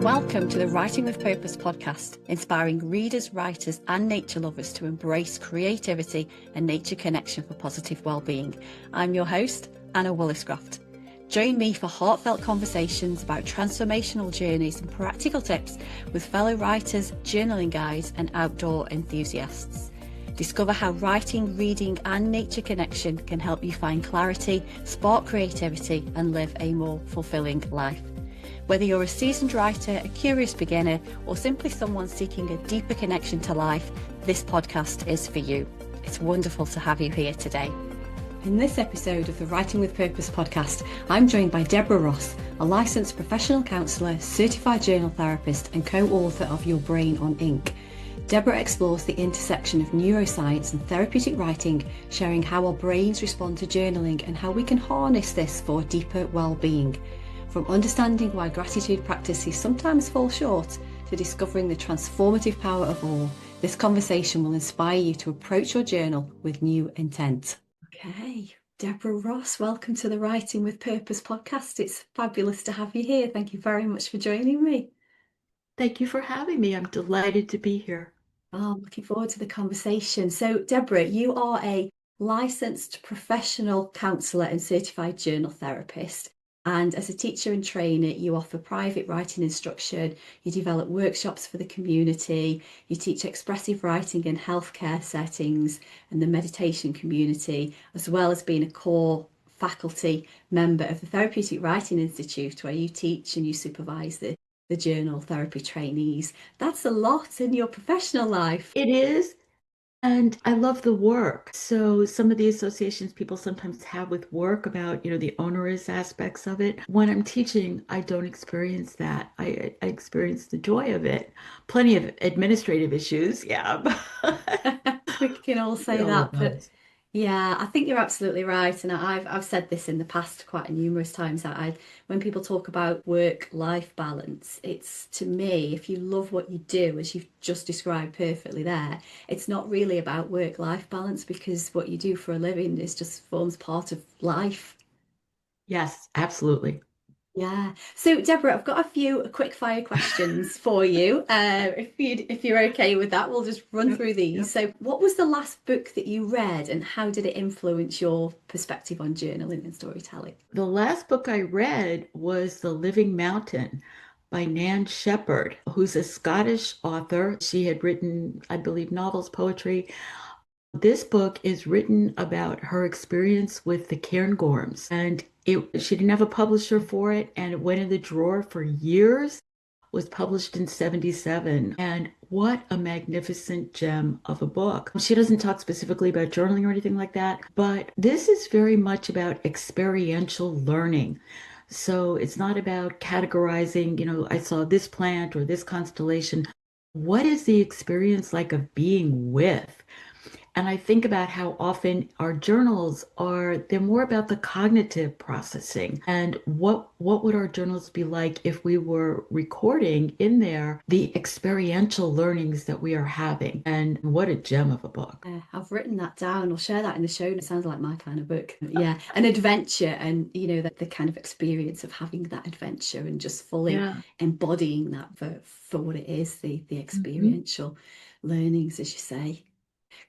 Welcome to the Writing with Purpose podcast, inspiring readers, writers and nature lovers to embrace creativity and nature connection for positive well-being. I'm your host, Anna Walliscroft. Join me for heartfelt conversations about transformational journeys and practical tips with fellow writers, journaling guides and outdoor enthusiasts. Discover how writing, reading and nature connection can help you find clarity, spark creativity and live a more fulfilling life. Whether you're a seasoned writer, a curious beginner, or simply someone seeking a deeper connection to life, this podcast is for you. It's wonderful to have you here today. In this episode of the Writing with Purpose podcast, I'm joined by Deborah Ross, a licensed professional counsellor, certified journal therapist, and co-author of Your Brain on Ink. Deborah explores the intersection of neuroscience and therapeutic writing, sharing how our brains respond to journaling and how we can harness this for deeper well-being. From understanding why gratitude practices sometimes fall short to discovering the transformative power of awe, this conversation will inspire you to approach your journal with new intent. Okay, Deborah Ross, welcome to the Writing with Purpose podcast. It's fabulous to have you here. Thank you very much for joining me. Thank you for having me. I'm delighted to be here. Oh, I'm looking forward to the conversation. So, Deborah, you are a licensed professional counsellor and certified journal therapist. And as a teacher and trainer, you offer private writing instruction, you develop workshops for the community, you teach expressive writing in healthcare settings and the meditation community, as well as being a core faculty member of the Therapeutic Writing Institute, where you teach and you supervise the journal therapy trainees. That's a lot in your professional life. It is. And I love the work. So some of the associations people sometimes have with work about, the onerous aspects of it. When I'm teaching, I don't experience that. I experience the joy of it. Plenty of administrative issues. Yeah. We can all say that, but yeah, I think you're absolutely right. And I've said this in the past quite numerous times that when people talk about work-life balance, it's, to me, if you love what you do, as you've just described perfectly there, it's not really about work-life balance, because what you do for a living is just forms part of life. Yes, absolutely. Yeah. So, Deborah, I've got a few quick fire questions for you. If you're okay with that, we'll just run through these. So, what was the last book that you read, and how did it influence your perspective on journaling and storytelling? The last book I read was The Living Mountain by Nan Shepherd, who's a Scottish author. She had written, I believe, novels, poetry. This book is written about her experience with the cairngorms, and she didn't have a publisher for it, and it went in the drawer for years. Was published in 1977, and what a magnificent gem of a book. She doesn't talk specifically about journaling or anything like that, but this is very much about experiential learning. So it's not about categorizing, I saw this plant or this constellation. What is the experience like of being with? And I think about how often our journals they're more about the cognitive processing. And what would our journals be like if we were recording in there the experiential learnings that we are having? And what a gem of a book. I've written that down. I'll share that in the show. It sounds like my kind of book. Yeah, an adventure, and the kind of experience of having that adventure and just fully embodying that for what it is, the experiential learnings, as you say.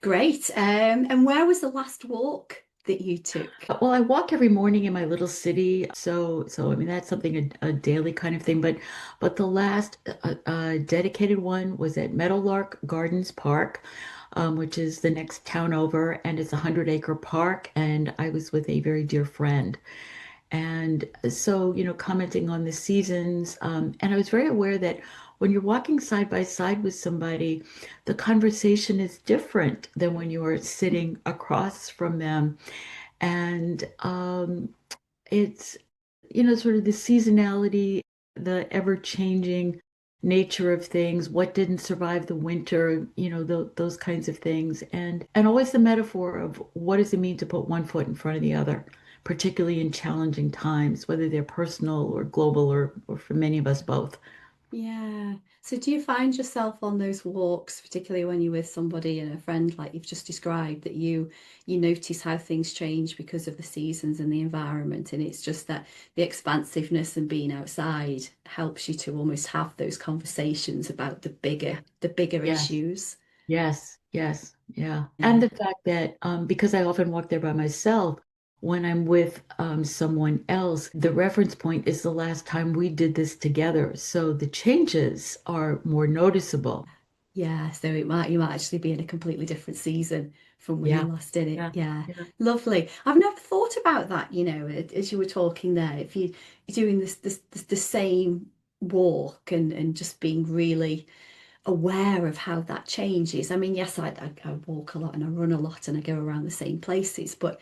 Great. And where was the last walk that you took? Well, I walk every morning in my little city, so I mean that's something a daily kind of thing. But the last dedicated one was at Meadowlark Gardens Park, which is the next town over, and it's a 100-acre park. And I was with a very dear friend, and so commenting on the seasons, and I was very aware that when you're walking side by side with somebody, the conversation is different than when you are sitting across from them. And it's, sort of the seasonality, the ever-changing nature of things, what didn't survive the winter, those kinds of things. And always the metaphor of what does it mean to put one foot in front of the other, particularly in challenging times, whether they're personal or global or for many of us both. Yeah. So do you find yourself on those walks, particularly when you're with somebody and a friend like you've just described, that you notice how things change because of the seasons and the environment, and it's just that the expansiveness and being outside helps you to almost have those conversations about the bigger Yes. issues. Yes, yes, yeah. And Yeah. the fact that because I often walk there by myself, when I'm with someone else, the reference point is the last time we did this together. So the changes are more noticeable. Yeah, so you might actually be in a completely different season from when you Yeah, last did it. yeah, Yeah, yeah. lovely. I've never thought about that, as you were talking there. If you're doing this the same walk and just being really aware of how that changes. I mean, yes, I walk a lot and I run a lot and I go around the same places, but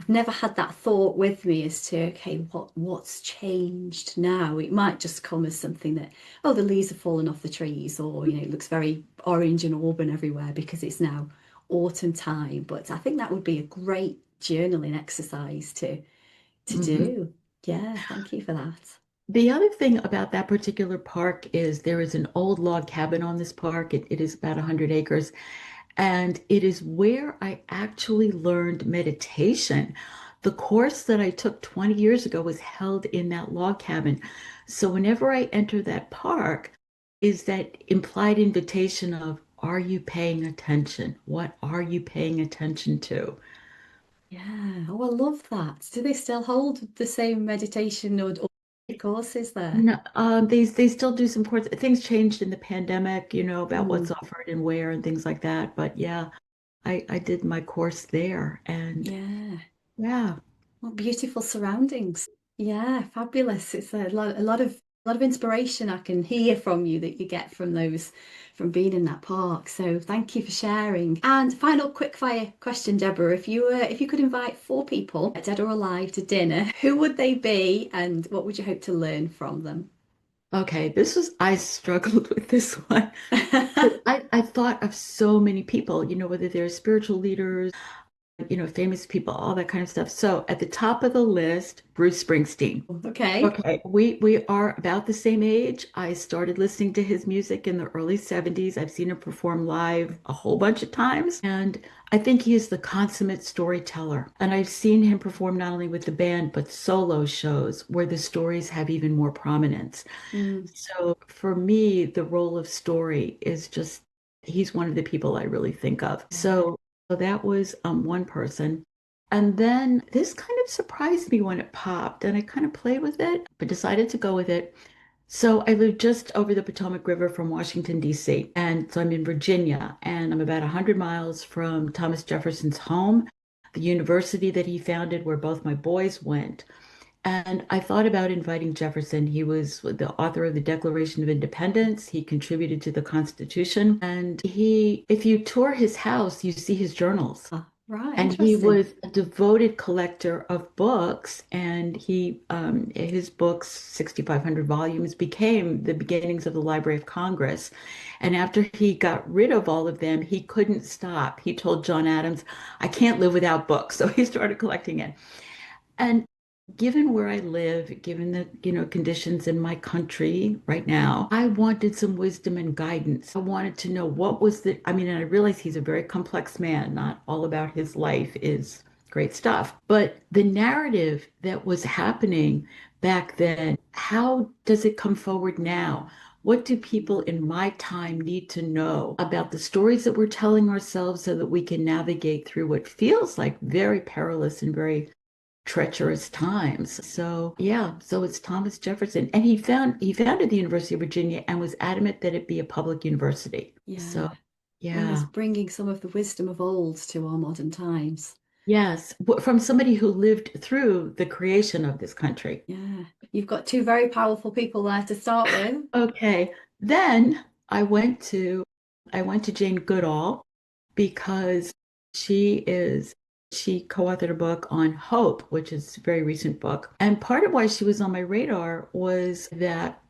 I've never had that thought with me as to, okay, what's changed now? It might just come as something that, oh, the leaves have fallen off the trees, or it looks very orange and auburn everywhere because it's now autumn time. But I think that would be a great journaling exercise to Hmm. do. Yeah, thank you for that. The other thing about that particular park is there is an old log cabin on this park. It is about 100 acres. And it is where I actually learned meditation. The course that I took 20 years ago was held in that log cabin. So whenever I enter that park, is that implied invitation of, are you paying attention? What are you paying attention to? Yeah, oh, I love that. Do they still hold the same meditation or courses there? No, they still do some courses. Things changed in the pandemic, about what's Mm, offered and where and things like that. But yeah, I did my course there, and yeah. yeah. What beautiful surroundings. Yeah, fabulous. It's a lot of inspiration I can hear from you that you get from being in that park. So thank you for sharing. And final quick fire question, Deborah. If you could invite four people, dead or alive, to dinner, who would they be and what would you hope to learn from them? Okay, I struggled with this one. I thought of so many people, whether they're spiritual leaders, famous people, all that kind of stuff. So at the top of the list, Bruce Springsteen. Okay. Okay, we are about the same age. I started listening to his music in the early 70s. I've seen him perform live a whole bunch of times, and I think he is the consummate storyteller. And I've seen him perform not only with the band, but solo shows where the stories have even more prominence. Mm, So for me, the role of story is just, he's one of the people I really think of. yeah. So that was one person. And then this kind of surprised me when it popped, and I kind of played with it, but decided to go with it. So I live just over the Potomac River from Washington, D.C. And so I'm in Virginia, and I'm about 100 miles from Thomas Jefferson's home, the university that he founded, where both my boys went. And I thought about inviting Jefferson. He was the author of the Declaration of Independence. He contributed to the Constitution. And if you tour his house, you see his journals. Ah, right, And he interesting. was a devoted collector of books, and his books, 6,500 volumes, became the beginnings of the Library of Congress. And after he got rid of all of them, he couldn't stop. He told John Adams, "I can't live without books." So he started collecting it. And given where I live, given the, conditions in my country right now, I wanted some wisdom and guidance. I wanted to know I mean, and I realize he's a very complex man. Not all about his life is great stuff, but the narrative that was happening back then, how does it come forward now? What do people in my time need to know about the stories that we're telling ourselves so that we can navigate through what feels like very perilous and very treacherous times. So yeah, so it's Thomas Jefferson. And he founded the University of Virginia and was adamant that it be a public university. So Yeah. yeah. Almost bringing some of the wisdom of old to our modern times. Yes, from somebody who lived through the creation of this country. Yeah, you've got two very powerful people there to start with. Okay. Then I went to Jane Goodall because she is she co-authored a book on hope, which is a very recent book. And part of why she was on my radar was that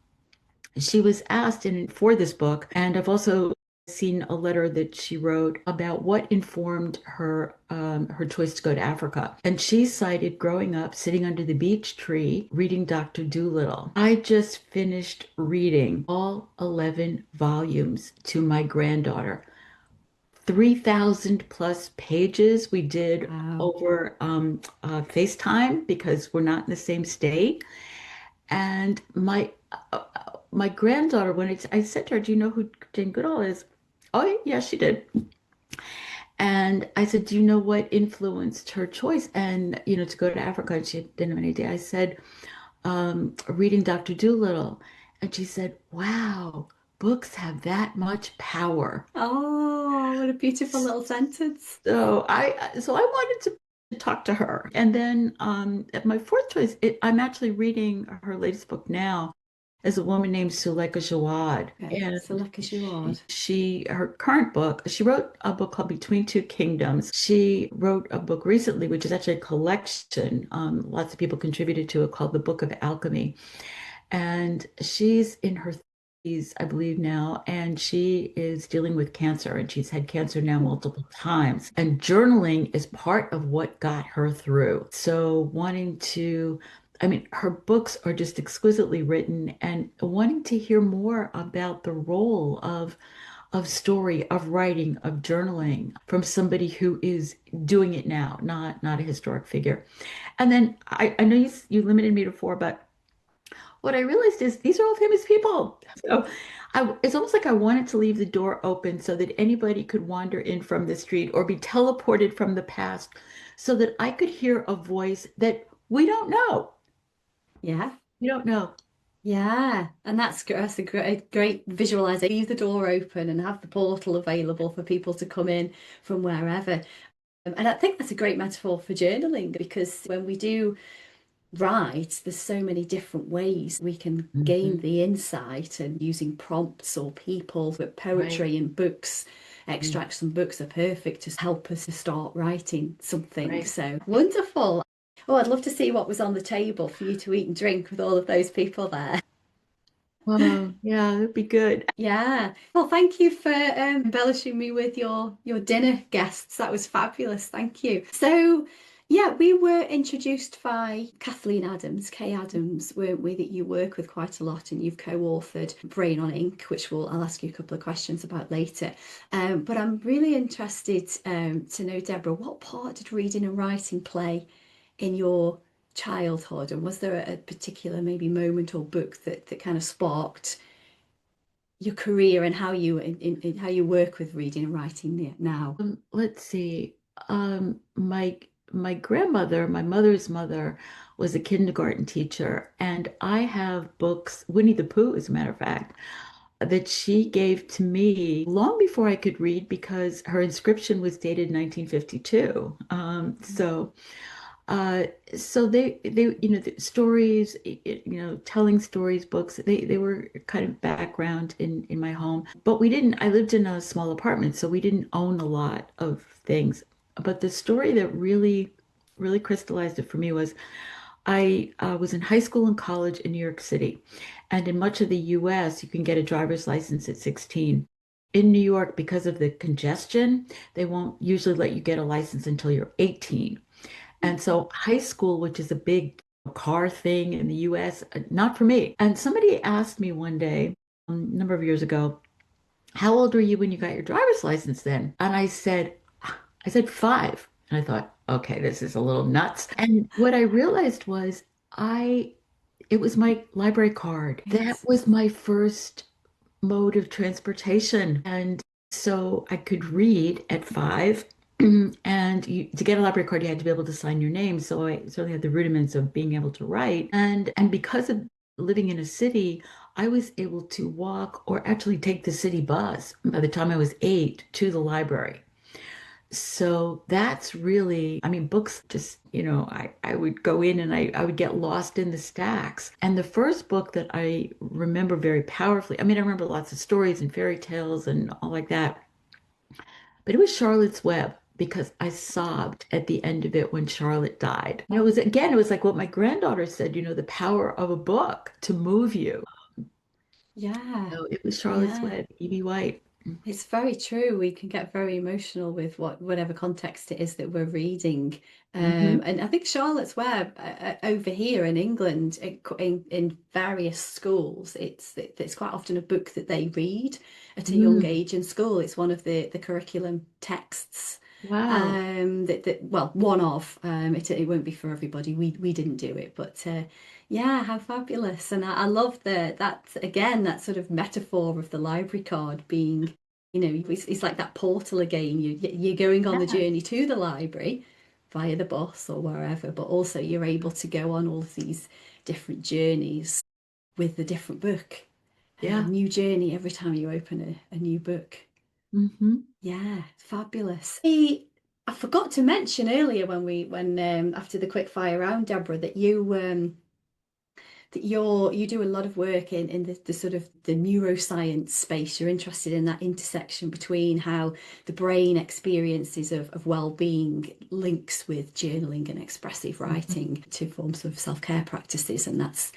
she was asked for this book, and I've also seen a letter that she wrote about what informed her choice to go to Africa. And she cited growing up sitting under the beech tree reading Dr. Dolittle. I just finished reading all 11 volumes to my granddaughter. 3,000 plus pages we did Wow. over FaceTime because we're not in the same state. And my granddaughter, I said to her, "Do you know who Jane Goodall is?" Oh, yeah, she did. And I said, "Do you know what influenced her choice?" And, to go to Africa, and she didn't have any idea. I said, reading Dr. Dolittle. And she said, "Wow, books have that much power." Oh, what a beautiful little sentence. So I wanted to talk to her. And then at my fourth choice, I'm actually reading her latest book now as a woman named Suleika Jawad. Okay, so And like as you are. her current book, she wrote a book called Between Two Kingdoms. She wrote a book recently, which is actually a collection. Lots of people contributed to it, called The Book of Alchemy. And she's in her 30s, I believe now, and she is dealing with cancer, and she's had cancer now multiple times. And journaling is part of what got her through. So her books are just exquisitely written, and wanting to hear more about the role of story, of writing, of journaling from somebody who is doing it now, not a historic figure. And then I know you limited me to four, but what I realized is these are all famous people. So it's almost like I wanted to leave the door open so that anybody could wander in from the street or be teleported from the past so that I could hear a voice that we don't know. Yeah. We don't know. Yeah, and that's a great visualization. Leave the door open and have the portal available for people to come in from wherever. And I think that's a great metaphor for journaling because when we do write, there's so many different ways we can gain Mhm. the insight and using prompts or people, but Right. poetry and books, Mm. extracts from books are perfect to help us to start writing something. Right. So wonderful. Oh, I'd love to see what was on the table for you to eat and drink with all of those people there. Oh, yeah, that'd be good. Yeah. Well, thank you for embellishing me with your dinner guests. That was fabulous. Thank you. So, yeah, we were introduced by Kathleen Adams, Kay Adams, weren't we? That you work with quite a lot, and you've co-authored Brain on Ink, which I'll ask you a couple of questions about later. But I'm really interested to know, Deborah, what part did reading and writing play in your childhood, and was there a particular maybe moment or book that kind of sparked your career and how in how you work with reading and writing now? Let's see. My grandmother, my mother's mother, was a kindergarten teacher, and I have books, Winnie the Pooh, as a matter of fact, that she gave to me long before I could read because her inscription was dated 1952. Uh, so the stories, telling stories, books, they were kind of background in my home. But I lived in a small apartment, so we didn't own a lot of things. But the story that really crystallized it for me was I was in high school and college in New York City. And in much of the US, you can get a driver's license at 16. In New York, because of the congestion, they won't usually let you get a license until you're 18. And so high school, which is a big car thing in the US, not for me. And somebody asked me one day, a number of years ago, "How old were you when you got your driver's license then?" And I said 5. And I thought, okay, this is a little nuts. And what I realized was I it was my library card. That Yes. was my first mode of transportation. And so I could read at 5. And to get a library card, you had to be able to sign your name. So I certainly had the rudiments of being able to write. And because of living in a city, I was able to walk or actually take the city bus by the time I was 8 to the library. So that's really, I mean, books just, I would go in and I would get lost in the stacks. And the first book that I remember very powerfully, I mean, I remember lots of stories and fairy tales and all like that, but it was Charlotte's Web because I sobbed at the end of it when Charlotte died. It was like what my granddaughter said, the power of a book to move you. Yeah. So it was Charlotte's Yeah. Web, E.B. White. It's very true. We can get very emotional with whatever context it is that we're reading. Hmm. And I think Charlotte's Web over here in England, in various schools, it's quite often a book that they read at a young Mm. age in school. It's one of the curriculum texts. Wow. That well, one of it won't be for everybody. We didn't do it, but yeah, how fabulous! And I love that again, that sort of metaphor of the library card being, it's like that portal again. You're going on the Yeah. journey to the library via the bus or wherever, but also you're able to go on all of these different journeys with the different book. A Yeah. new journey every time you open a new book. Hmm. Yeah, fabulous. I forgot to mention earlier when after the quick fire round, Deborah, that you do a lot of work in the sort of the neuroscience space. You're interested in that intersection between how the brain experiences of well-being links with journaling and expressive Hmm. writing to forms of self-care practices, and that's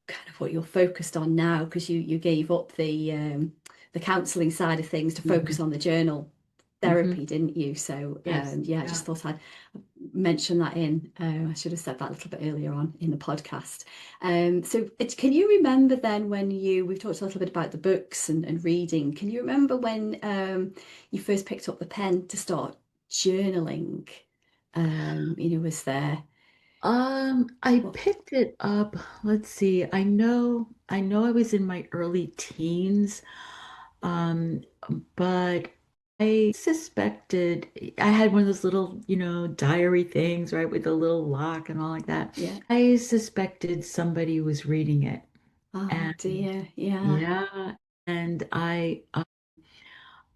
kind of what you're focused on now because you gave up the counselling side of things to focus Hmm. on the journal Hmm. therapy, didn't you? So Yes. yeah, I Yeah. just thought I'd mention that in. I should have said that a little bit earlier on in the podcast. So can you remember then when we've talked a little bit about the books and reading. Can you remember when you first picked up the pen to start journaling? Was there I what? picked it up. Let's see. I know I was in my early teens. Um, but I suspected I had one of those little, diary things, right, with the little lock and all like that. Yeah. I suspected somebody was reading it. Oh And dear. Yeah. yeah, and I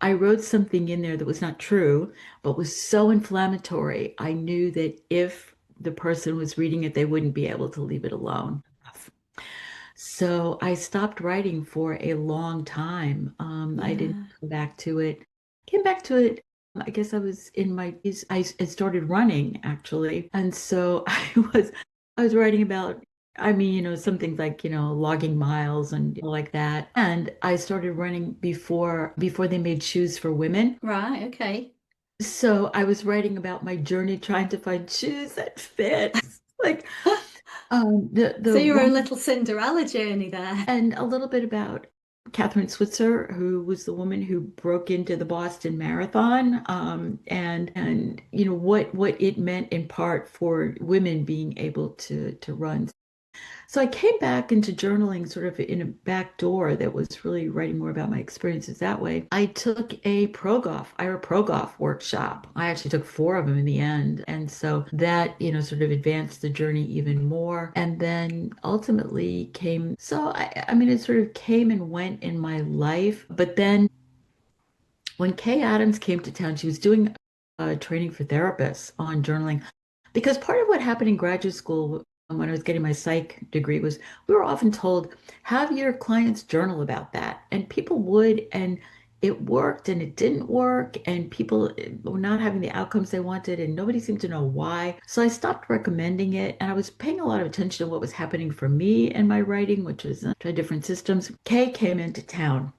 wrote something in there that was not true, but was so inflammatory. I knew that if the person was reading it, they wouldn't be able to leave it alone. So I stopped writing for a long time. I didn't Yeah. come back to it. Came back to it. I guess I was in my, I started running actually. And so I was writing about, I mean, some things like, logging miles and like that. And I started running before they made shoes for women. Right. Okay. So I was writing about my journey trying to find shoes that fit. Like the So your own woman little Cinderella journey there. and a little bit about Catherine Switzer, who was the woman who broke into the Boston Marathon, and what it meant in part for women being able to run. So I came back into journaling sort of in a back door that was really writing more about my experiences that way. I took a Ira Progoff workshop. I actually took four of them in the end. And so that, sort of advanced the journey even more. And then ultimately I mean, it sort of came and went in my life. But then when Kay Adams came to town, she was doing training for therapists on journaling. Because part of what happened in graduate school when I was getting my psych degree was we were often told, have your clients journal about that. And people would, and it worked and it didn't work, and people were not having the outcomes they wanted, and nobody seemed to know why. So I stopped recommending it, and I was paying a lot of attention to what was happening for me in my writing, which was try different systems. Kay came into town.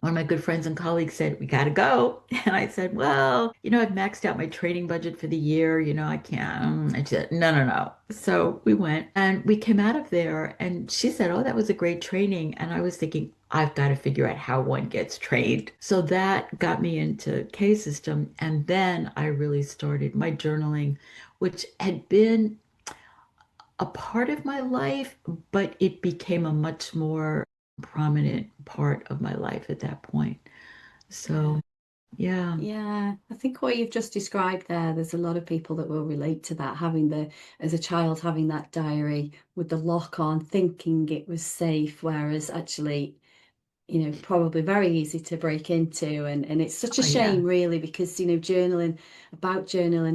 One of my good friends and colleagues said, we got to go. And I said, well, I've maxed out my training budget for the year. I can't. And she said, no, no, no. So we went and we came out of there. And she said, oh, that was a great training. And I was thinking, I've got to figure out how one gets trained. So that got me into K system. And then I really started my journaling, which had been a part of my life, but it became a much more prominent part of my life at that point. Yeah. So, yeah. Yeah, I think what you've just described there's a lot of people that will relate to that, as a child, having that diary with the lock on, thinking it was safe, whereas actually, probably very easy to break into. And it's such a Oh, yeah. shame, really, because, journaling,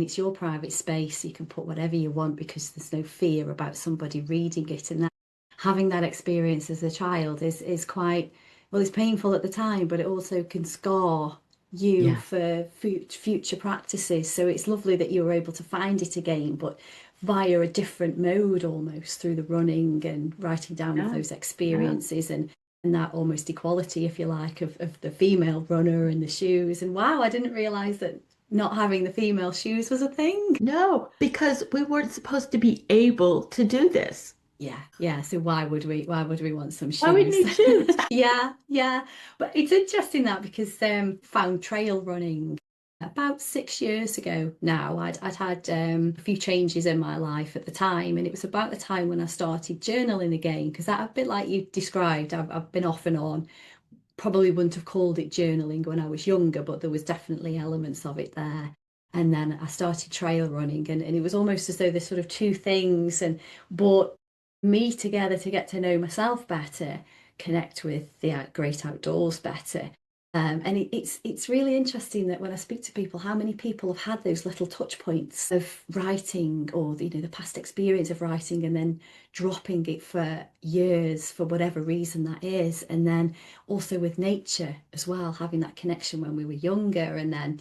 it's your private space. You can put whatever you want because there's no fear about somebody reading it. And that having that experience as a child is quite, well, it's painful at the time, but it also can scar you Yeah. for future practices. So it's lovely that you were able to find it again, but via a different mode almost through the running and writing down of Yeah. those Yeah. experiences. And and that almost equality, if you like, of the female runner and the shoes. And wow, I didn't realize that not having the female shoes was a thing. No, because we weren't supposed to be able to do this. Yeah, yeah. So why would we want some Why would we shoes? need shoes? Yeah, yeah. But it's interesting that because found trail running about 6 years ago now. I'd had a few changes in my life at the time, and it was about the time when I started journaling again, because that a bit like you described, I've been off and on. Probably wouldn't have called it journaling when I was younger, but there was definitely elements of it there. And then I started trail running, and it was almost as though there's sort of two things and brought me together to get to know myself better, connect with the great outdoors better. And it's really interesting that when I speak to people, how many people have had those little touch points of writing, or the past experience of writing, and then dropping it for years for whatever reason that is, and then also with nature as well, having that connection when we were younger, and then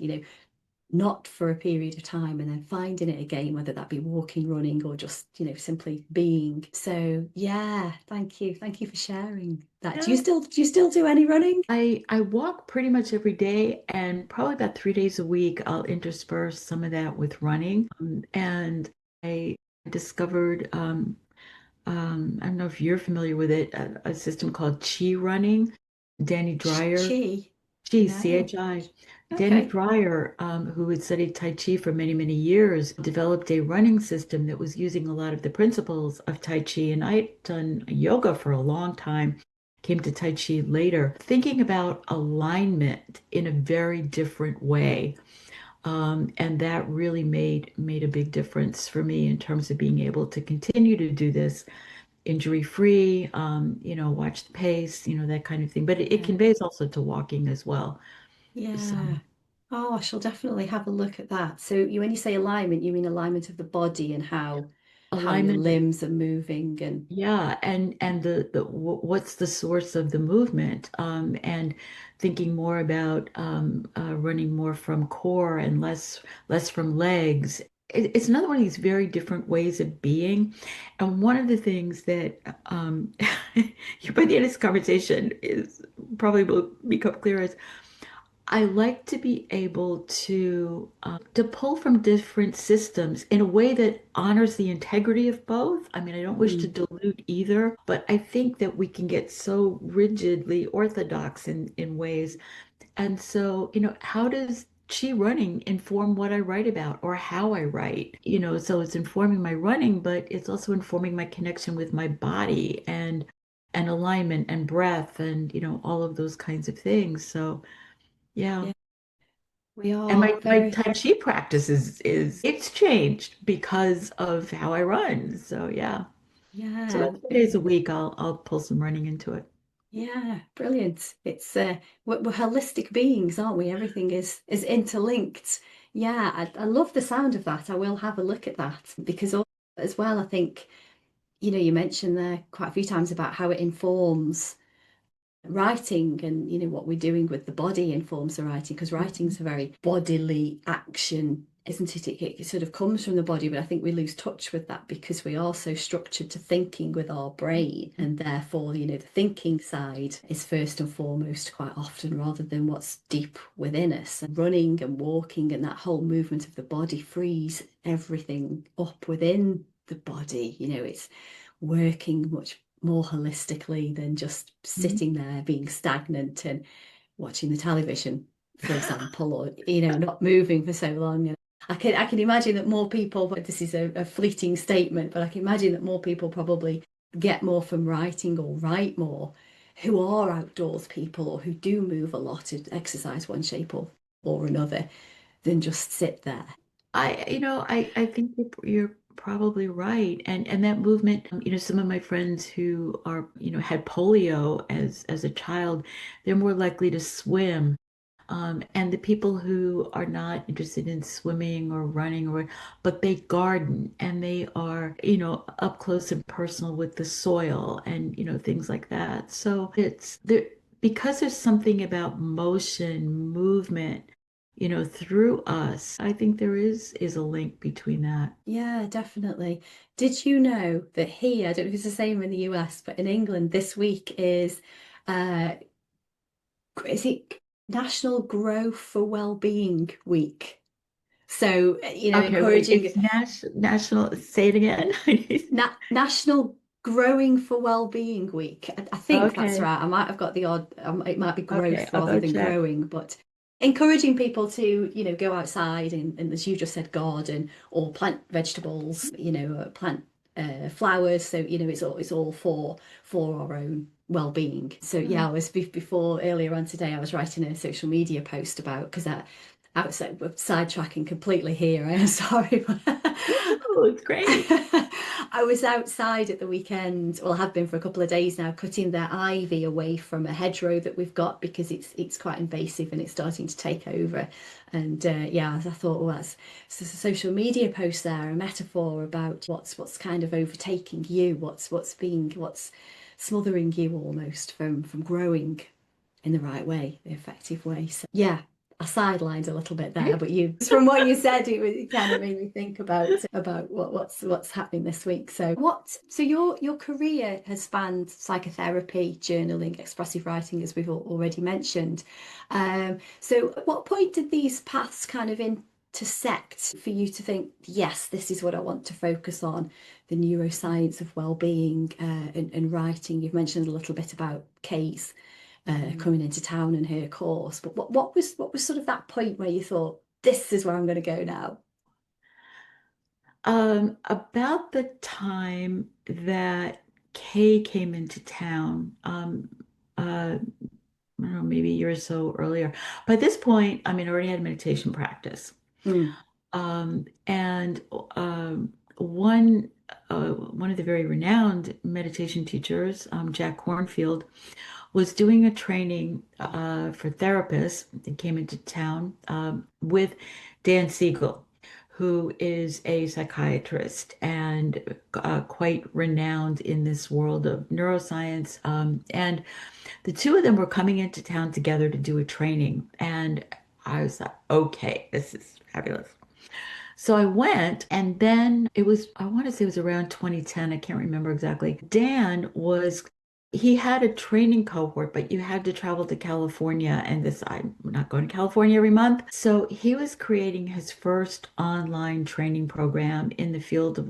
not for a period of time, and then finding it again, whether that be walking, running, or just simply being. So yeah, thank you for sharing that. do you Yeah. still do you still do any running? I walk pretty much every day, and probably about 3 days a week, I'll intersperse some of that with running. And I discovered, I don't know if you're familiar with it, a system called Chi running. Danny Dreyer, Chi? Chi, No. C-H-I. Danny Okay. Dreyer, who had studied Tai Chi for many, many years, developed a running system that was using a lot of the principles of Tai Chi. And I'd done yoga for a long time, came to Tai Chi later, thinking about alignment in a very different way. And that really made a big difference for me in terms of being able to continue to do this injury free, watch the pace, that kind of thing. But it Yeah. conveys also to walking as well. So Yeah. Oh, I shall definitely have a look at that. So when you say alignment, you mean alignment of the body and how your alignment, limbs are moving and yeah, and what's the source of the movement, and thinking more about running more from core and less from legs. It's another one of these very different ways of being. And one of the things that by the end of this conversation is probably will become clear is I like to be able to pull from different systems in a way that honors the integrity of both. I mean, I don't wish to mm, dilute either, but I think that we can get so rigidly orthodox in ways. And so, how does chi running inform what I write about or how I write? So it's informing my running, but it's also informing my connection with my body and alignment and breath and all of those kinds of things. So yeah. yeah, we And are my very, Tai Chi practice is it's changed because of how I run. So yeah. So yeah. about 3 days a week I'll pull some running into it. Yeah, brilliant. It's we're holistic beings, aren't we? Everything is interlinked. Yeah, I love the sound of that. I will have a look at that because as well, I think, you mentioned there quite a few times about how it informs writing, and what we're doing with the body informs the writing, because Mhm. writing's a very bodily action, isn't it? It sort of comes from the body, but I think we lose touch with that because we are so structured to thinking with our brain, and therefore the thinking side is first and foremost quite often, rather than what's deep within us. And running and walking and that whole movement of the body frees everything up within the body. It's working much more holistically than just Mhm. sitting there being stagnant and watching the television, for example, or not moving for so long. And I can imagine that more people, but this is a fleeting statement, but I can imagine that more people probably get more from writing or write more, who are outdoors people or who do move a lot to exercise one shape or another, than just sit there. I think you're probably right. And that movement, some of my friends who are, had polio as a child, they're more likely to swim. And the people who are not interested in swimming or running but they garden and they are, up close and personal with the soil and, things like that. So it's there because there's something about motion, movement, through us. I think there is a link between that. Yeah, definitely. Did you know that here, I don't know if it's the same in the US, but in England this week is uh, is it National Grow for Wellbeing Week? So, Okay, wait, encouraging it's national, say it again. National Growing for Wellbeing Week. I think that's Okay, right. I might have got the odd, it might be okay, growth I'll rather go than check. growing, but encouraging people to, go outside and as you just said, garden or plant vegetables, plant flowers. So, it's all for our own well-being. So yeah, I was before earlier on today, I was writing a social media post about because I was sidetracking completely here. I am sorry. Oh, it's great. I was outside at the weekend, well, I have been for a couple of days now, cutting the ivy away from a hedgerow that we've got because it's quite invasive and it's starting to take over. And yeah, I thought, well, that's a social media post there, a metaphor about what's kind of overtaking you, what's smothering you almost from growing in the right way, the effective way. So yeah, I sidelined a little bit there, Great. but from what you said, it kind of made me think about what's happening this week. So your career has spanned psychotherapy, journaling, expressive writing, as we've already mentioned. So at what point did these paths kind of intersect for you to think, yes, this is what I want to focus on, the neuroscience of well-being and writing? You've mentioned a little bit about Kay's coming into town and her course. But what was sort of that point where you thought, this is where I'm going to go now? About the time that Kay came into town, I don't know, maybe a year or so earlier. By this point, I mean, I already had meditation practice. Mm, And one of the very renowned meditation teachers, Jack Kornfield, was doing a training for therapists that came into town with Dan Siegel, who is a psychiatrist and quite renowned in this world of neuroscience. And the two of them were coming into town together to do a training. And I was like, okay, this is fabulous. So I went, and then I want to say it was around 2010. I can't remember exactly. He had a training cohort, but you had to travel to California, and I'm not going to California every month. So he was creating his first online training program in the field of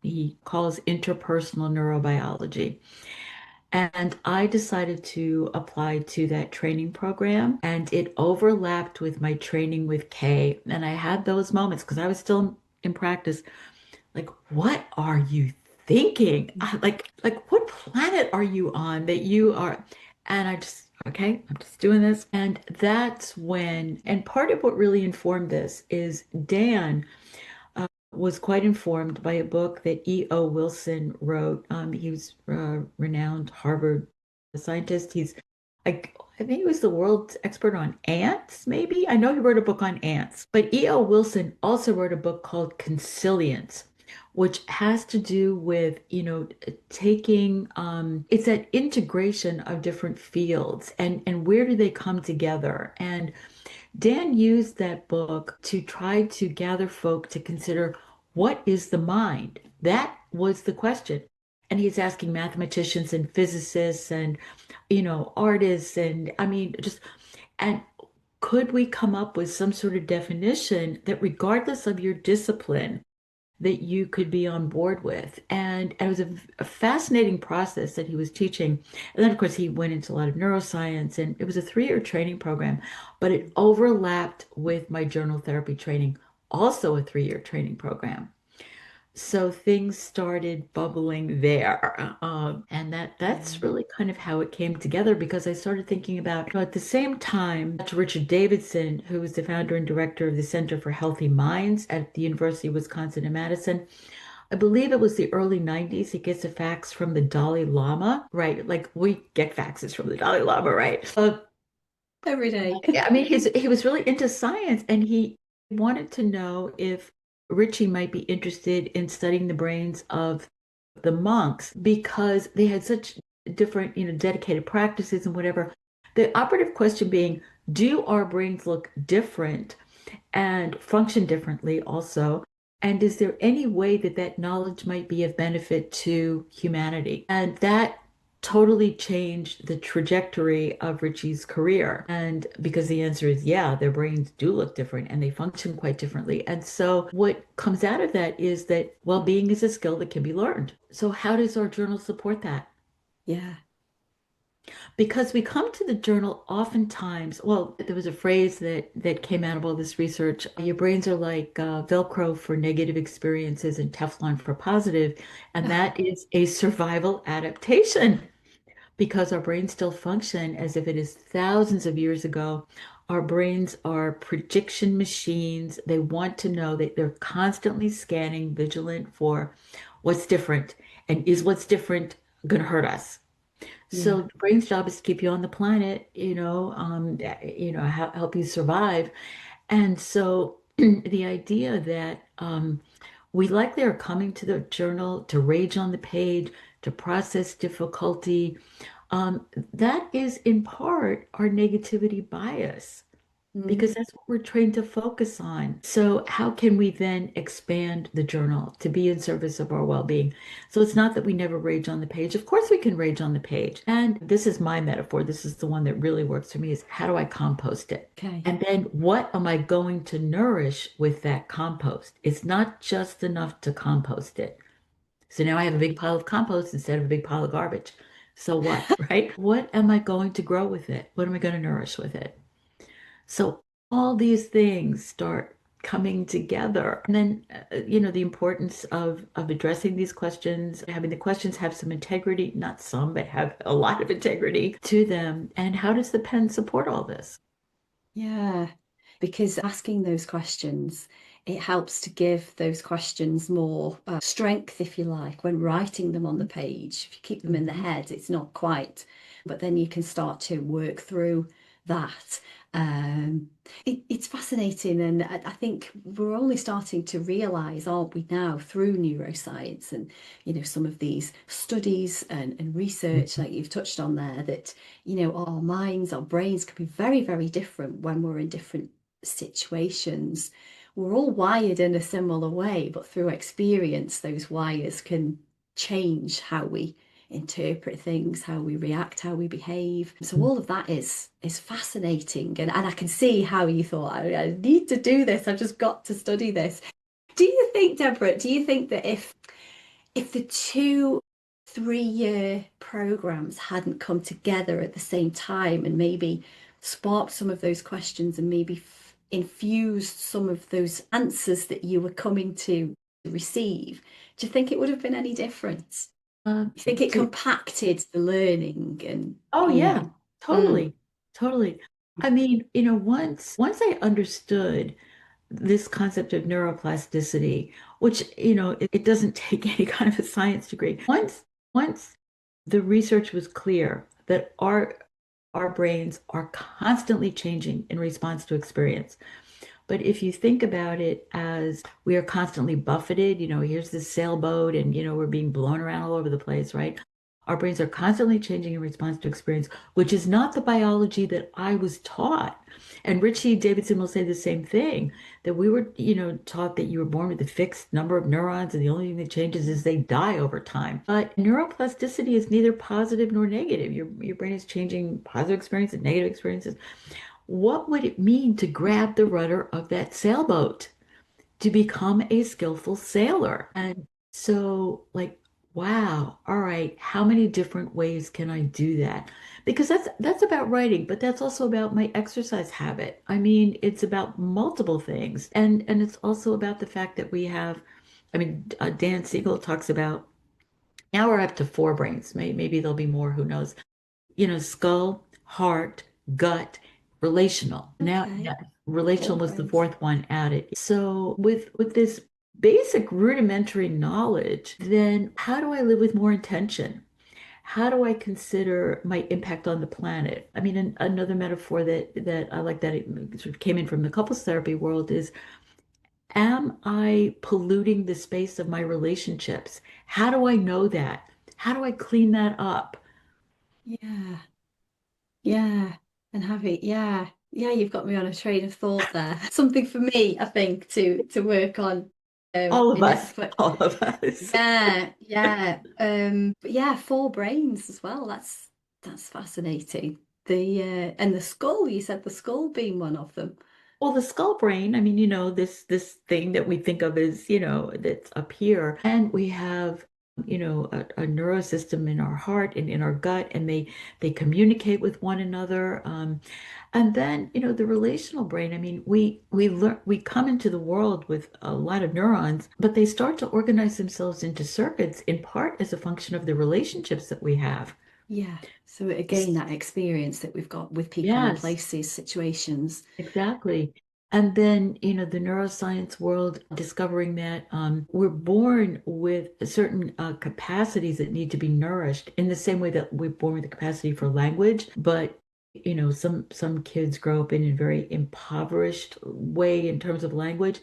he calls interpersonal neurobiology. And I decided to apply to that training program, and it overlapped with my training with Kay. And I had those moments because I was still in practice. Like, what are you thinking? Like, what planet are you on that you are? And okay, I'm just doing this. And that's and part of what really informed this is Dan was quite informed by a book that E.O. Wilson wrote. He was a renowned Harvard scientist. I think he was the world's expert on ants, maybe. I know he wrote a book on ants, but E.O. Wilson also wrote a book called Consilience, which has to do with, taking, it's that integration of different fields and where do they come together? And Dan used that book to try to gather folk to consider what is the mind? That was the question. And he's asking mathematicians and physicists and, artists and I mean, and could we come up with some sort of definition that regardless of your discipline, that you could be on board with. And it was a fascinating process that he was teaching. And then, of course, he went into a lot of neuroscience, and it was a 3-year training program, but it overlapped with my journal therapy training, also a 3-year training program. So things started bubbling there. And that's yeah. really kind of how it came together because I started thinking about, at the same time, Dr. Richard Davidson, who is the founder and director of the Center for Healthy Minds at the University of Wisconsin in Madison. I believe it was the early 90s. He gets a fax from the Dalai Lama, right? Like we get faxes from the Dalai Lama, right? Every day. I mean, he was really into science and he wanted to know if Richie might be interested in studying the brains of the monks because they had such different, dedicated practices and whatever. The operative question being, do our brains look different and function differently also? And is there any way that that knowledge might be of benefit to humanity? And that totally changed the trajectory of Richie's career. And because the answer is yeah, their brains do look different and they function quite differently. And so what comes out of that is that well-being is a skill that can be learned. So how does our journal support that? Yeah. Because we come to the journal oftentimes, well, there was a phrase that came out of all this research. Your brains are like Velcro for negative experiences and Teflon for positive, and that is a survival adaptation because our brains still function as if it is thousands of years ago. Our brains are prediction machines. They want to know that they're constantly scanning, vigilant for what's different, and is what's different going to hurt us? Yeah. So the brain's job is to keep you on the planet, help you survive. And so the idea that we likely are coming to the journal to rage on the page, to process difficulty, that is in part our negativity bias because Mm. that's what we're trained to focus on. So, how can we then expand the journal to be in service of our well-being? So, it's not that we never rage on the page. Of course, we can rage on the page. And this is my metaphor. This is the one that really works for me is how do I compost it? Okay. And then what am I going to nourish with that compost? It's not just enough to compost it. So now I have a big pile of compost instead of a big pile of garbage. So what, right? What am I going to grow with it? What am I going to nourish with it? So all these things start coming together. And then, the importance of addressing these questions, having the questions have some integrity, not some, but have a lot of integrity to them. And how does the pen support all this? Yeah, because asking those questions, it helps to give those questions more strength, if you like, when writing them on the page. If you keep them in the Mhm. head, it's not quite, but then you can start to work through that. Um, it's fascinating, and I think we're only starting to realize, aren't we now, through neuroscience and some of these studies and research Mhm. that you've touched on there, that our minds, our brains can be very, very different when we're in different situations. We're all wired in a similar way, but through experience, those wires can change how we interpret things, how we react, how we behave. So all of that is fascinating. And I can see how you thought, I need to do this. I've just got to study this. Do you think, Deborah, do you think that if the two 3-year programs hadn't come together at the same time and maybe sparked some of those questions and maybe infused some of those answers that you were coming to receive, do you think it would have been any different? Uh, You think it to, compacted the learning and, oh yeah, mm, totally, totally. I mean, once I understood this concept of neuroplasticity, which, it doesn't take any kind of a science degree. Once the research was clear that our brains are constantly changing in response to experience. But if you think about it as we are constantly buffeted, here's this sailboat and, we're being blown around all over the place, right? Our brains are constantly changing in response to experience, which is not the biology that I was taught. And Richie Davidson will say the same thing, that we were, taught that you were born with a fixed number of neurons and the only thing that changes is they die over time. But neuroplasticity is neither positive nor negative. Your brain is changing positive experiences, negative experiences. What would it mean to grab the rudder of that sailboat, to become a skillful sailor? And so, like, wow, all right, how many different ways can I do that? Because that's about writing, but that's also about my exercise habit. I mean, it's about multiple things. And it's also about the fact that we have, I mean, Dan Siegel talks about now we're up to four brains. Maybe there'll be more, who knows? Skull, heart, gut, relational. Now, okay, relational four was the brains. fourth one added. So with this basic rudimentary knowledge, then how do I live with more intention? How do I consider my impact on the planet? I mean, another metaphor that I like that it sort of came in from the couples therapy world is, am I polluting the space of my relationships? How do I know that? How do I clean that up? Yeah, yeah. And have it, yeah. Yeah, you've got me on a train of thought there. Something for me, I think, to work on. All of In us, it, but all of us. but yeah, four brains as well. That's fascinating. The and the skull, you said the skull being one of them. Well, the skull brain, I mean, this thing that we think of as, that's up here. And we have, a neurosystem in our heart and in our gut, and they communicate with one another. And then, the relational brain, I mean, we come into the world with a lot of neurons, but they start to organize themselves into circuits in part as a function of the relationships that we have. Yeah. So again, that experience that we've got with people and Yes. places, situations. Exactly. And then, the neuroscience world discovering that we're born with certain capacities that need to be nourished in the same way that we're born with the capacity for language. But, some kids grow up in a very impoverished way in terms of language.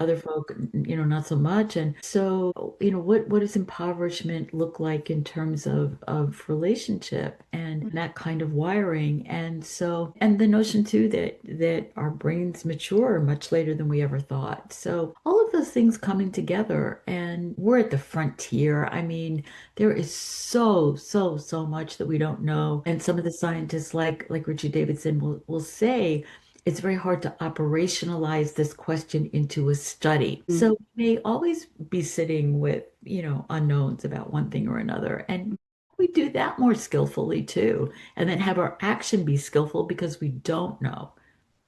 Other folk, not so much. And so, what does impoverishment look like in terms of relationship and that kind of wiring? And so, and the notion too that our brains mature much later than we ever thought. So all of those things coming together, and we're at the frontier. I mean, there is so much that we don't know. And some of the scientists like Richard Davidson will say it's very hard to operationalize this question into a study. Mm. So we may always be sitting with, unknowns about one thing or another. And we do that more skillfully too. And then have our action be skillful because we don't know.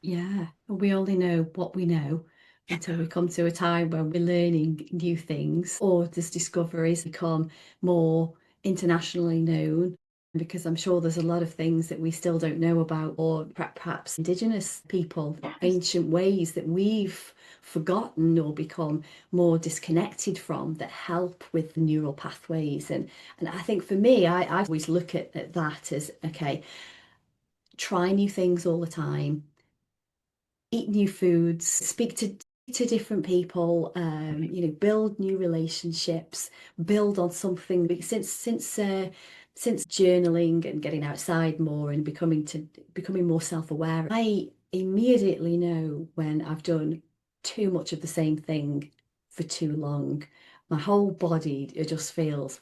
Yeah, we only know what we know until we come to a time when we're learning new things or as discoveries become more internationally known. Because I'm sure there's a lot of things that we still don't know about, or perhaps Indigenous people, Yes. ancient ways that we've forgotten or become more disconnected from that help with neural pathways. And I think for me, I always look at that as okay, try new things all the time, eat new foods, speak to different people, build new relationships, build on something. Because since journaling and getting outside more and becoming more self-aware, I immediately know when I've done too much of the same thing for too long. My whole body, it just feels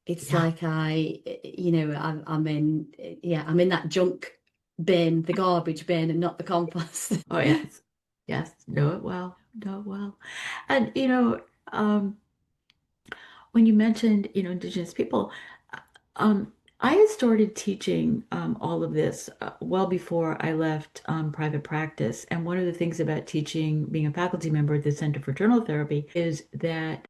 it's Yeah. like I'm in, yeah, I'm in that junk bin, the garbage bin, and not the compost. Oh, yes. Yes. Know it well. Know it well. And, when you mentioned, Indigenous people, uh, I had started teaching all of this well before I left private practice. And one of the things about teaching, being a faculty member at the Center for Journal Therapy, is that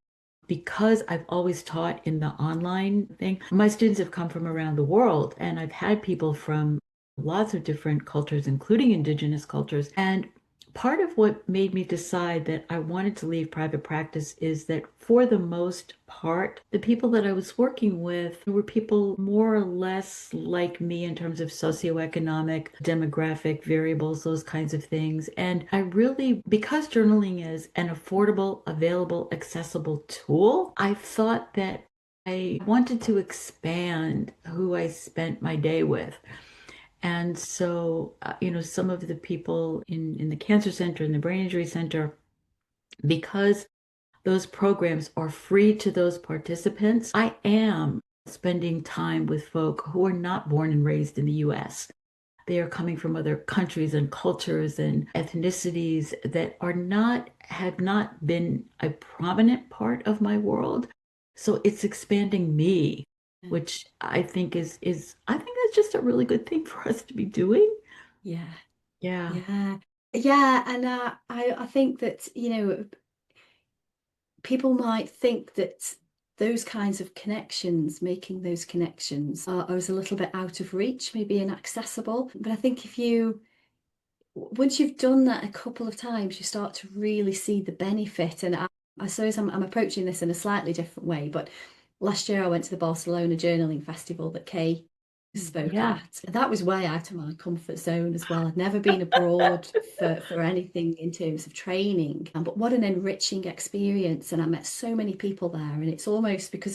because I've always taught in the online thing, my students have come from around the world, and I've had people from lots of different cultures, including Indigenous cultures. And part of what made me decide that I wanted to leave private practice is that for the most part, the people that I was working with were people more or less like me in terms of socioeconomic, demographic variables, those kinds of things. And I really, because journaling is an affordable, available, accessible tool, I thought that I wanted to expand who I spent my day with. And so, some of the people in the cancer center and the brain injury center, because those programs are free to those participants, I am spending time with folk who are not born and raised in the US. They are coming from other countries and cultures and ethnicities that have not been a prominent part of my world. So it's expanding me, which I think I think that's just a really good thing for us to be doing. Yeah, Yeah. yeah, yeah. And I think that, people might think that those kinds of connections, making those connections, are a little bit out of reach, maybe inaccessible. But I think once you've done that a couple of times, you start to really see the benefit. And I suppose I'm approaching this in a slightly different way. But last year I went to the Barcelona Journaling Festival that Kay spoke Yeah. at. That was way out of my comfort zone as well. I'd never been abroad for anything in terms of training. But what an enriching experience. And I met so many people there. And it's almost because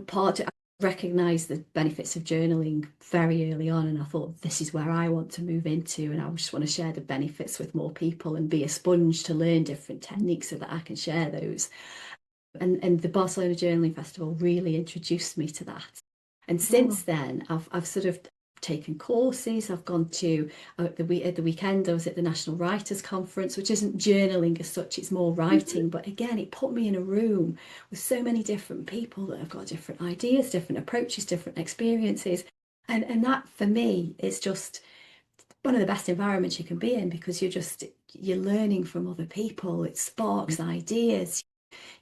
part recognized the benefits of journaling very early on, and I thought this is where I want to move into, and I just want to share the benefits with more people and be a sponge to learn different techniques so that I can share those. And the Barcelona Journaling Festival really introduced me to that. And since Oh, then, I've sort of taken courses. I've gone to at the weekend. I was at the National Writers Conference, which isn't journaling as such; it's more mhm. writing. But again, it put me in a room with so many different people that have got different ideas, different approaches, different experiences, and that for me is just one of the best environments you can be in because you're learning from other people. It sparks ideas.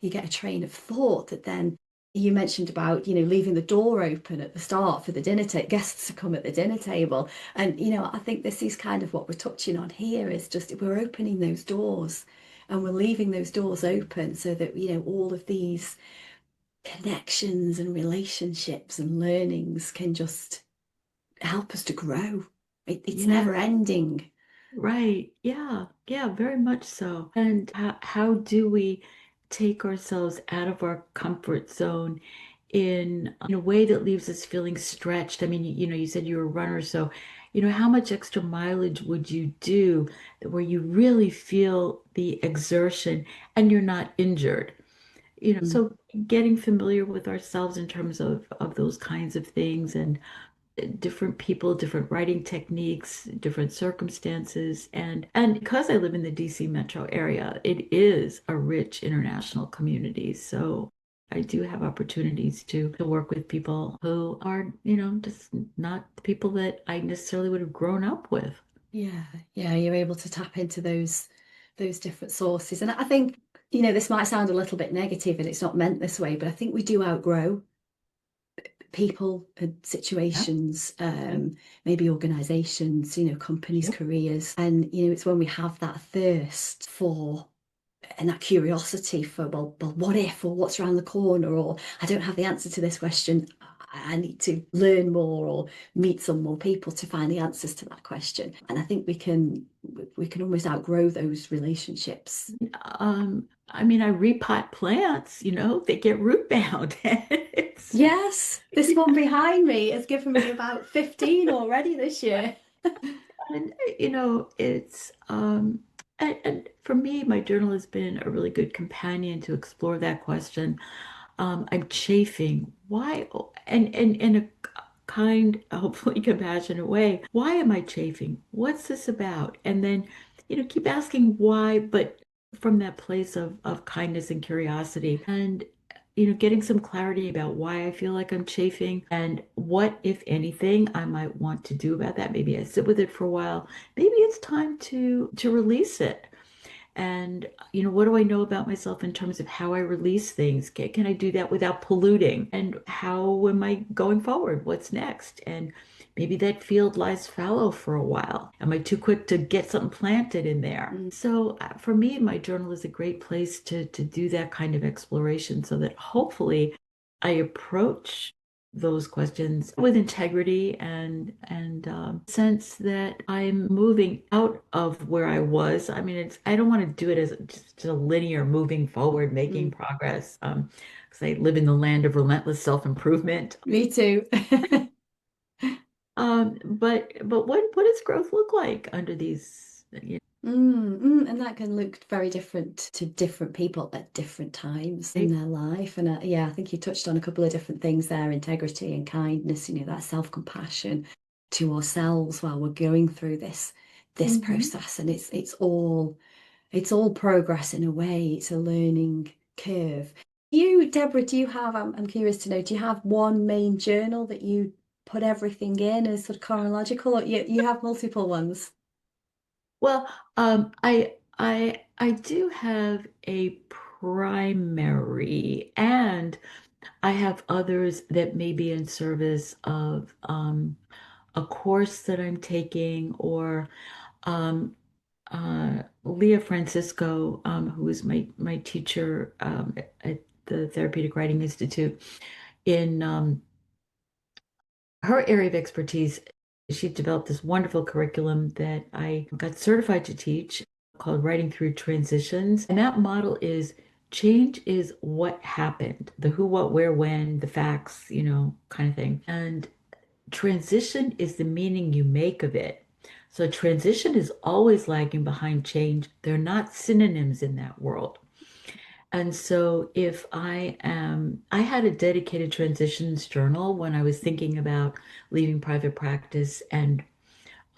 You get a train of thought that then you mentioned about, leaving the door open at the start for the guests to come at the dinner table. And, I think this is kind of what we're touching on here is just we're opening those doors and we're leaving those doors open so that, all of these connections and relationships and learnings can just help us to grow. It's Yeah, never ending. right. Yeah, yeah, very much so. And how do we take ourselves out of our comfort zone in a way that leaves us feeling stretched? I mean, you said you were a runner, so how much extra mileage would you do where you really feel the exertion and you're not injured? Mm. So getting familiar with ourselves in terms of those kinds of things and different people, different writing techniques, different circumstances. And because I live in the DC metro area, it is a rich international community. So I do have opportunities to work with people who are, just not the people that I necessarily would have grown up with. Yeah, yeah, you're able to tap into those different sources. And I think, this might sound a little bit negative and it's not meant this way, but I think we do outgrow people and Yep, situations, yep, maybe organizations, companies, yep. careers. And, it's when we have that thirst for and that curiosity for, well, what if, or what's around the corner, or I don't have the answer to this question. I need to learn more or meet some more people to find the answers to that question. And I think we can almost outgrow those relationships. I mean, I repot plants, they get root bound. It's Yes, this one behind me has given me about 15 already this year. And it's and for me, my journal has been a really good companion to explore that question. I'm chafing. Why? And in a kind, hopefully compassionate way. Why am I chafing? What's this about? And then, keep asking why, but from that place of kindness and curiosity. And getting some clarity about why I feel like I'm chafing and what, if anything, I might want to do about that. Maybe I sit with it for a while. Maybe it's time to release it. And what do I know about myself in terms of how I release things? Can I do that without polluting? And how am I going forward? What's next? And maybe that field lies fallow for a while. Am I too quick to get something planted in there? Mm. So for me, my journal is a great place to do that kind of exploration so that hopefully I approach those questions with integrity and sense that I'm moving out of where I was. I mean, I don't want to do it as just a linear moving forward, making Mm. progress. Because I live in the land of relentless self-improvement. Me too. But what does growth look like under these? And that can look very different to different people at different times in Right? their life. And yeah, I think you touched on a couple of different things there, integrity and kindness, that self-compassion to ourselves while we're going through this Mhm. process. And it's all progress in a way. It's a learning curve. Deborah, do you have, I'm curious to know, do you have one main journal that you put everything in as sort of chronological, or you have multiple ones? Well, I do have a primary, and I have others that may be in service of a course that I'm taking, or um, Leah Francisco, who is my teacher at the Therapeutic Writing Institute, in her area of expertise. She developed this wonderful curriculum that I got certified to teach called Writing Through Transitions. And that model is Change is what happened, the who, what, where, when, the facts, kind of thing. And transition is the meaning you make of it. So transition is always lagging behind change. They're not synonyms in that world. And so if I had a dedicated transitions journal when I was thinking about leaving private practice and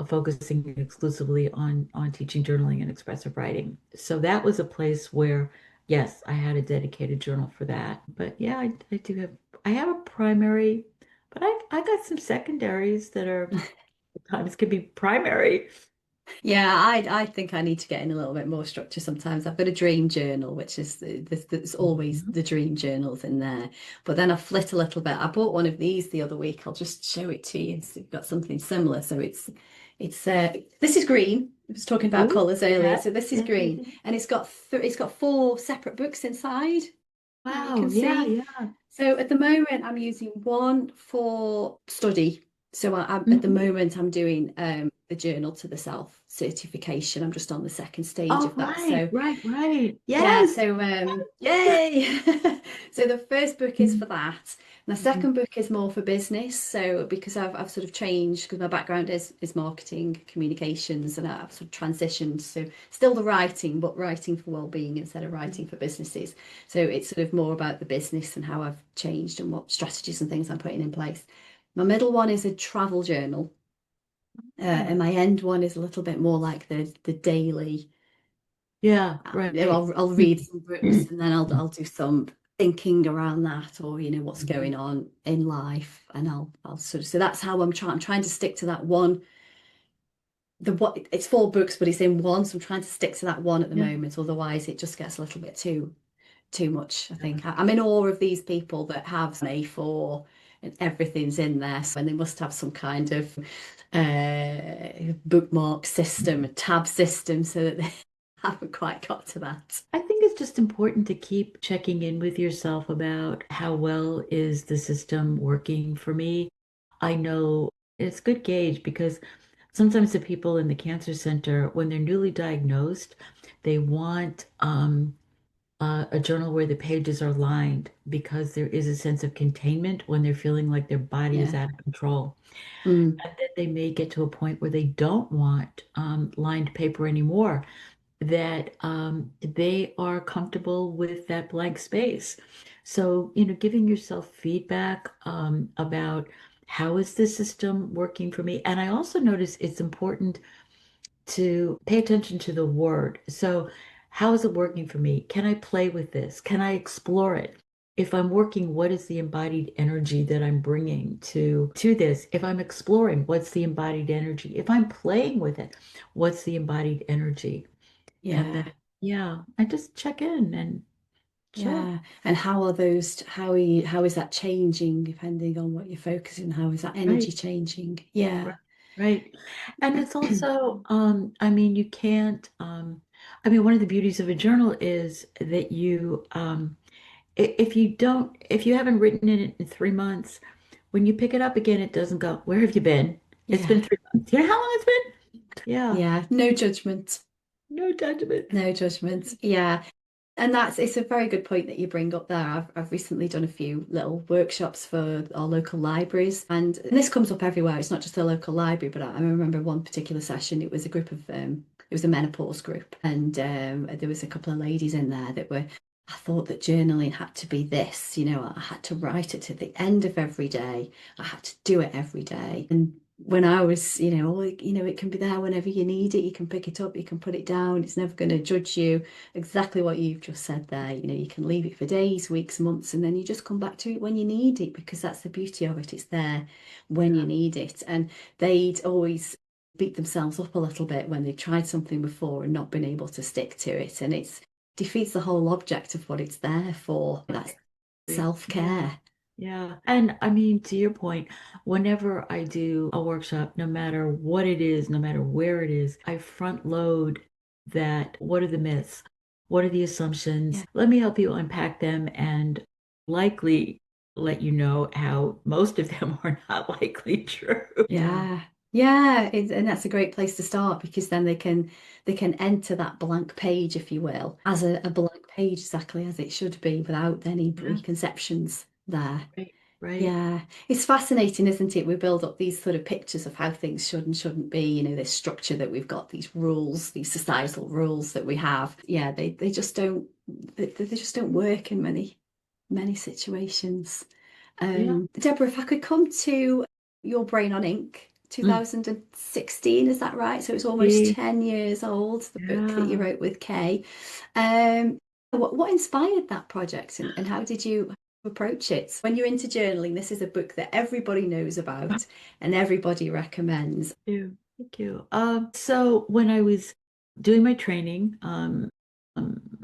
focusing exclusively on teaching journaling and expressive writing. So that was a place where, yes, I had a dedicated journal for that. But yeah, I do have I have a primary, but I got some secondaries that are at times can be primary. Yeah, I think I need to get in a little bit more structure sometimes. I've got a dream journal, which is there's always Mhm. the dream journals in there. But then I flit a little bit. I bought one of these the other week. I'll just show it to you. It's got something similar. So it's this is green. I was talking about Oh, colours earlier. yeah. So this is Yeah, yeah, green, yeah. and it's got four separate books inside that you Wow, can yeah, see. yeah. So at the moment, I'm using one for study. So at the Mhm. moment, I'm doing the journal to the self certification. I'm just on the second stage Oh, of that. right, So right, right. yeah, Yes. so yay! So the first book is for Mhm. that. And the Mhm. second book is more for business. So because I've sort of changed because my background is marketing, communications, and I've sort of transitioned. So still the writing, but writing for well-being instead of writing for businesses. So it's sort of more about the business and how I've changed and what strategies and things I'm putting in place. My middle one is a travel journal, and Oh, my end one is a little bit more like the daily. yeah, right. I'll read some books and then I'll do some thinking around that or what's going on in life and I'll sort of so that's how I'm trying to stick to that one the what it's four books but it's in one so I'm trying to stick to that one at the Yeah. moment otherwise it just gets a little bit too much I think I'm in awe of these people that have an A4 and everything's in there so and they must have some kind of bookmark system a tab system so that they haven't quite got to that. I think it's just important to keep checking in with yourself about how well is the system working for me. I know it's good gauge because sometimes the people in the cancer center, when they're newly diagnosed, they want a journal where the pages are lined because there is a sense of containment when they're feeling like their body is Yeah. out of control. Mm. And then they may get to a point where they don't want lined paper anymore, that they are comfortable with that blank space. So, giving yourself feedback about how is this system working for me? And I also notice it's important to pay attention to the word. So, how is it working for me? Can I play with this? Can I explore it? If I'm working, what is the embodied energy that I'm bringing to this? If I'm exploring, what's the embodied energy? If I'm playing with it, what's the embodied energy? And then, Yeah. yeah, I just check in and sure. Yeah. And how is that changing depending on what you're focusing, how is that energy Right, changing? right, Yeah. right. And it's also, I mean, you can't, I mean, one of the beauties of a journal is that if you don't, if you haven't written in it in 3 months, when you pick it up again, it doesn't go, where have you been? It's Yeah. been 3 months. You know how long it's been? Yeah, Yeah. No judgment. no judgment. No judgment. Yeah. And it's a very good point that you bring up there. I've recently done a few little workshops for our local libraries, and this comes up everywhere. It's not just a local library, but I remember one particular session. It was a group of it was a menopause group, and there was a couple of ladies in there that were. I thought that journaling had to be this, I had to write it to the end of every day. I had to do it every day, and when I was, it can be there whenever you need it. You can pick it up, you can put it down. It's never going to judge you exactly what you've just said there. You can leave it for days, weeks, months, and then you just come back to it when you need it because that's the beauty of it. It's there when you need it. And they'd always beat themselves up a little bit when they tried something before and not been able to stick to it. And it defeats the whole object of what it's there for. That's Yeah. self-care. Yeah. And I mean, to your point, whenever I do a workshop, no matter what it is, no matter where it is, I front load that what are the myths? What are the Yeah. assumptions? Let me help you unpack them and likely let you know how most of them are not likely true. Yeah. Yeah. Yeah, and that's a great place to start because then they can enter that blank page, if you will, as a blank page exactly as it should be without any Yeah, preconceptions there. right, right. Yeah, it's fascinating, isn't it? We build up these sort of pictures of how things should and shouldn't be, this structure that we've got, these rules, these societal rules that we have. Yeah, they just don't they just don't work in many situations. Yeah. Deborah, if I could come to your Brain on Ink, Mm. 2016, is that right? So it's almost See? 10 years old, the book that you Yeah. wrote with Kay. Um, what inspired that project and how did you approach it? When you're into journaling, this is a book that everybody knows about and everybody recommends. You. Thank you. So when I was doing my training,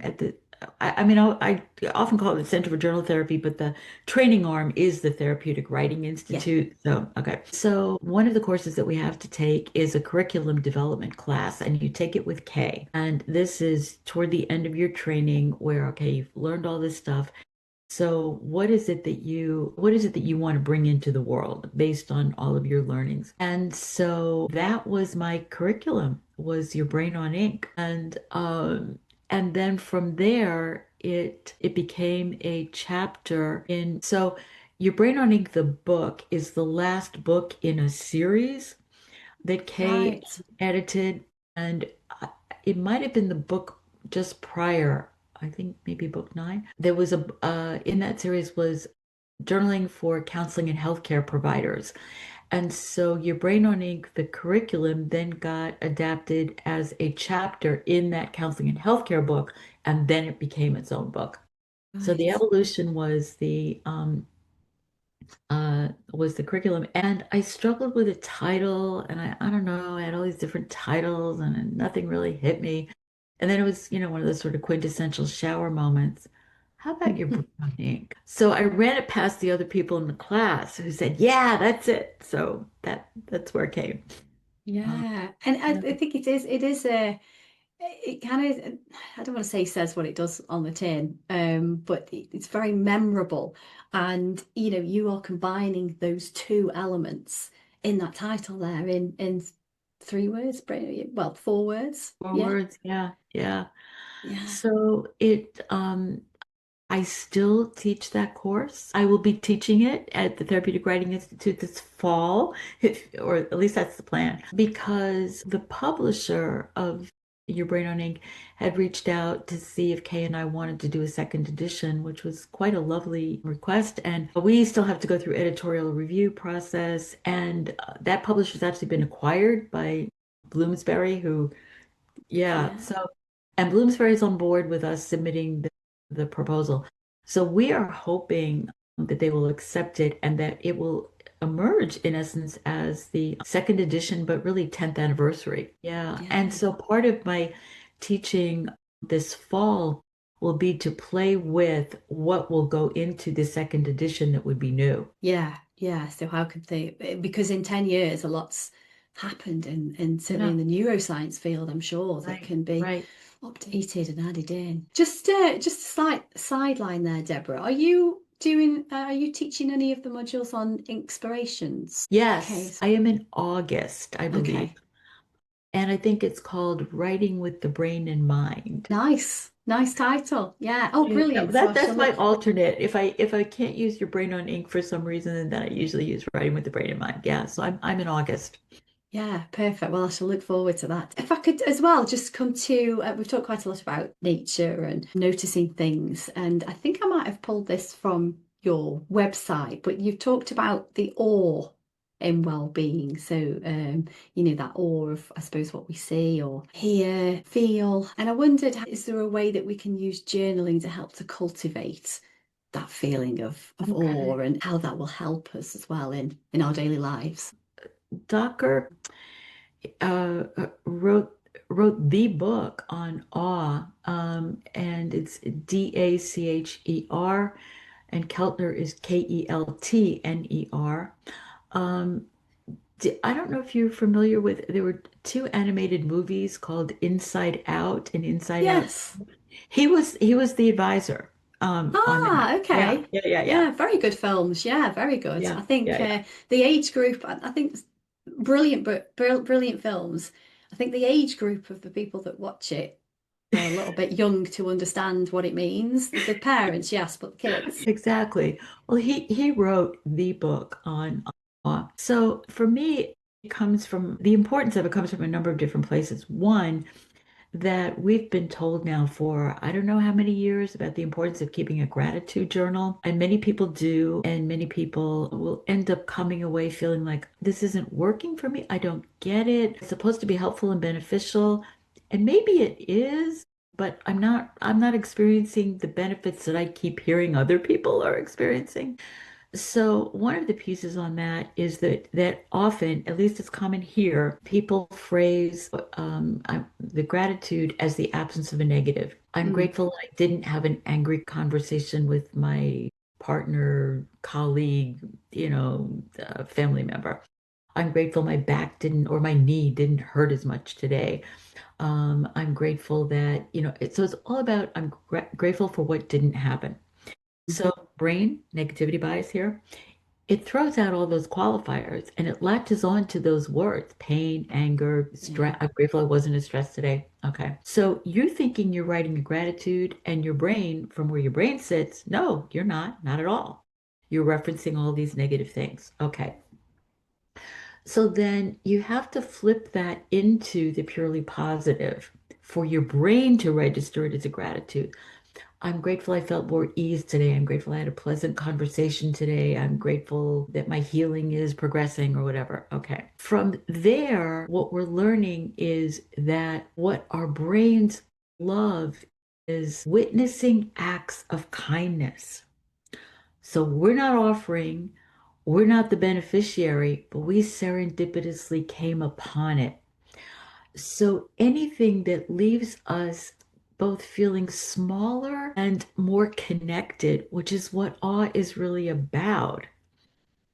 at the, I mean, I often call it the Center for Journal Therapy, but the training arm is the Therapeutic Writing Yeah, Institute. So, okay. So one of the courses that we have to take is a curriculum development class, and you take it with Kay. And this is toward the end of your training where, okay, you've learned all this stuff. So what is it that you want to bring into the world based on all of your learnings? And so that was my curriculum, was your brain on ink. And then from there it became a chapter in so your brain on ink, the book, is the last book in a series that Kay right. edited, and it might have been the book just prior. I think maybe book nine. There was a in that series was journaling for counseling and healthcare providers. And so your Brain on Ink, the curriculum, then got adapted as a chapter in that counseling and healthcare book, and then it became its own book. So the Right. evolution was the curriculum. And I struggled with a title, and I don't know, I had all these different titles, and nothing really hit me. And then it was, one of those sort of quintessential shower moments. How about your brown ink? So I ran it past the other people in the class who said, "Yeah, that's it." So that's where it came. Uh, Yeah. And yeah. I think it is it kind of, I don't want to say says what it does on the tin, but it's very memorable. And you are combining those two elements in that title there in 3 words, well, 4 words. Four Yeah, words. Yeah, yeah. yeah, So I still teach that course. I will be teaching it at the Therapeutic Writing Institute this fall, or at least that's the plan, because the publisher of Your Brain on Ink had reached out to see if Kay and I wanted to do a second edition, which was quite a lovely request. And we still have to go through editorial review process. And that publisher's actually been acquired by Bloomsbury, who yeah. yeah, And Bloomsbury's on board with us submitting the proposal. So we are hoping that they will accept it and that it will emerge in essence as the second edition, but really 10th anniversary. Yeah. And yeah. so part of my teaching this fall will be to play with what will go into the second edition that would be new. Yeah, yeah. So how could they? Because in 10 years, a lot's happened, and certainly Yeah. in the neuroscience field, I'm sure that Right. can be Right. updated and added in. Just a slight sideline there, Deborah. Are you teaching any of the modules on inspirations? Okay, Yes, I am in August, I believe. okay. And I think it's called Writing with the Brain in Mind. Nice title. Yeah. Oh, Yeah, brilliant. So I that's shall my look. alternate. If I can't use your brain on ink for some reason, then I usually use Writing with the Brain in Mind. Yeah, so I'm in August. Yeah, perfect. Well, I shall look forward to that. If I could as well just come to, we've talked quite a lot about nature and noticing things, and I think I might have pulled this from your website, but you've talked about the awe in well-being. So, that awe of, I suppose, what we see or hear, feel. And I wondered, is there a way that we can use journaling to help to cultivate that feeling of Okay. awe and how that will help us as well in our daily lives? Docker wrote the book on awe, and it's Dacher, and Keltner is Keltner. I don't know if you're familiar with, there were two animated movies called Inside Out and Inside Out. Yes. He was the advisor on that. Ah, Yeah, okay. yeah, yeah, yeah. Yeah, very good films. Yeah, very good. Yeah, I think yeah, yeah. the age group, I think brilliant, but brilliant films. I think the age group of the people that watch it are a little bit young to understand what it means. The parents, yes, but the kids. Exactly. Well, he wrote the book on awe. So for me, it comes from the importance of it comes from a number of different places. One, that we've been told now for I don't know how many years about the importance of keeping a gratitude journal. And many people do, and many people will end up coming away feeling like this isn't working for me. I don't get it. It's supposed to be helpful and beneficial. And maybe it is, but I'm not experiencing the benefits that I keep hearing other people are experiencing. So one of the pieces on that is that often, at least it's common here, people phrase the gratitude as the absence of a negative. I'm Mm, grateful I didn't have an angry conversation with my partner, colleague, family member. I'm grateful my back didn't or my knee didn't hurt as much today. I'm grateful that, so it's all about I'm grateful for what didn't happen. So brain, negativity bias here, it throws out all those qualifiers and it latches on to those words, pain, anger, yeah. stress. I'm grateful I wasn't as stressed today. Okay. So you're thinking you're writing a gratitude and your brain, from where your brain sits, no, you're not at all. You're referencing all these negative things. Okay. So then you have to flip that into the purely positive for your brain to register it as a gratitude. I'm grateful I felt more ease today. I'm grateful I had a pleasant conversation today. I'm grateful that my healing is progressing or whatever. Okay. From there, what we're learning is that what our brains love is witnessing acts of kindness. So we're not the beneficiary, but we serendipitously came upon it. So anything that leaves us both feeling smaller and more connected, which is what awe is really about,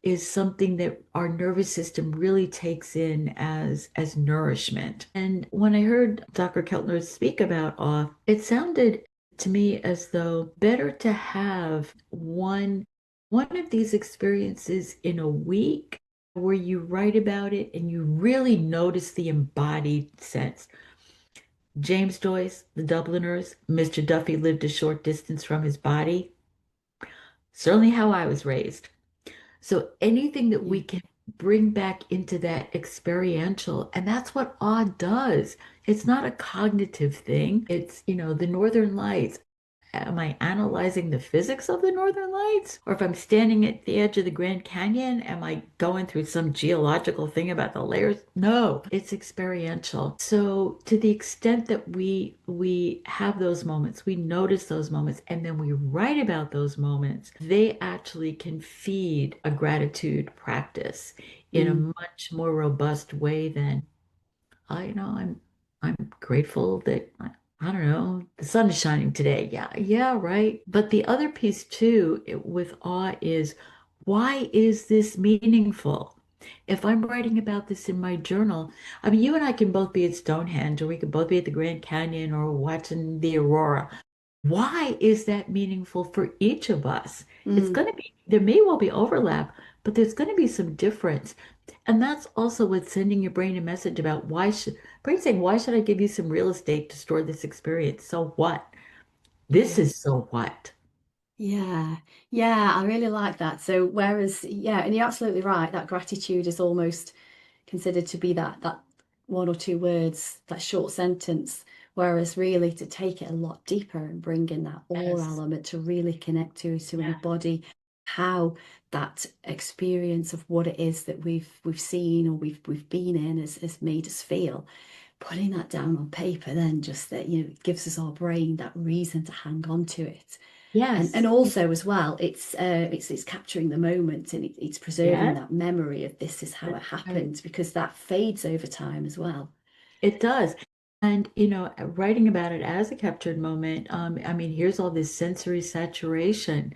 is something that our nervous system really takes in as nourishment. And when I heard Dr. Keltner speak about awe, it sounded to me as though better to have one of these experiences in a week where you write about it and you really notice the embodied sense. James Joyce, the Dubliners, Mr. Duffy lived a short distance from his body. Certainly how I was raised. So anything that Yeah. we can bring back into that experiential, and that's what awe does. It's not a cognitive thing. It's, the Northern Lights. Am I analyzing the physics of the Northern Lights? Or if I'm standing at the edge of the Grand Canyon, am I going through some geological thing about the layers? No, it's experiential. So to the extent that we have those moments, we notice those moments, and then we write about those moments, they actually can feed a gratitude practice in a Mm, much more robust way than I'm grateful that I don't know, the sun is shining today. Yeah, yeah, right. But the other piece too with awe is why is this meaningful? If I'm writing about this in my journal, I mean, you and I can both be at Stonehenge, or we could both be at the Grand Canyon, or watching the aurora. Why is that meaningful for each of us? It's mm, going to be, there may well be overlap, but there's going to be some difference. And that's also with sending your brain a message about brain saying, why should I give you some real estate to store this experience? So what? This yeah. is so what? Yeah, yeah, I really like that. So whereas, yeah, and you're absolutely right, that gratitude is almost considered to be that one or two words, that short sentence, whereas really to take it a lot deeper and bring in that awe Yes. element to really connect to Yeah. embody how that experience of what it is that we've seen or we've been in has made us feel. Putting that down on paper then just that, it gives us our brain that reason to hang on to it. And Yes. also as well, it's capturing the moment and it's preserving Yeah. that memory of this is how That's it right. happened because that fades over time as well. It does. And, writing about it as a captured moment, I mean, here's all this sensory saturation,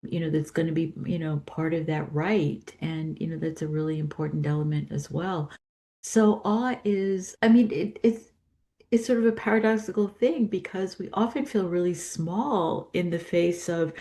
that's going to be, part of that right. And, that's a really important element as well. So awe is, I mean, it's sort of a paradoxical thing because we often feel really small in the face of,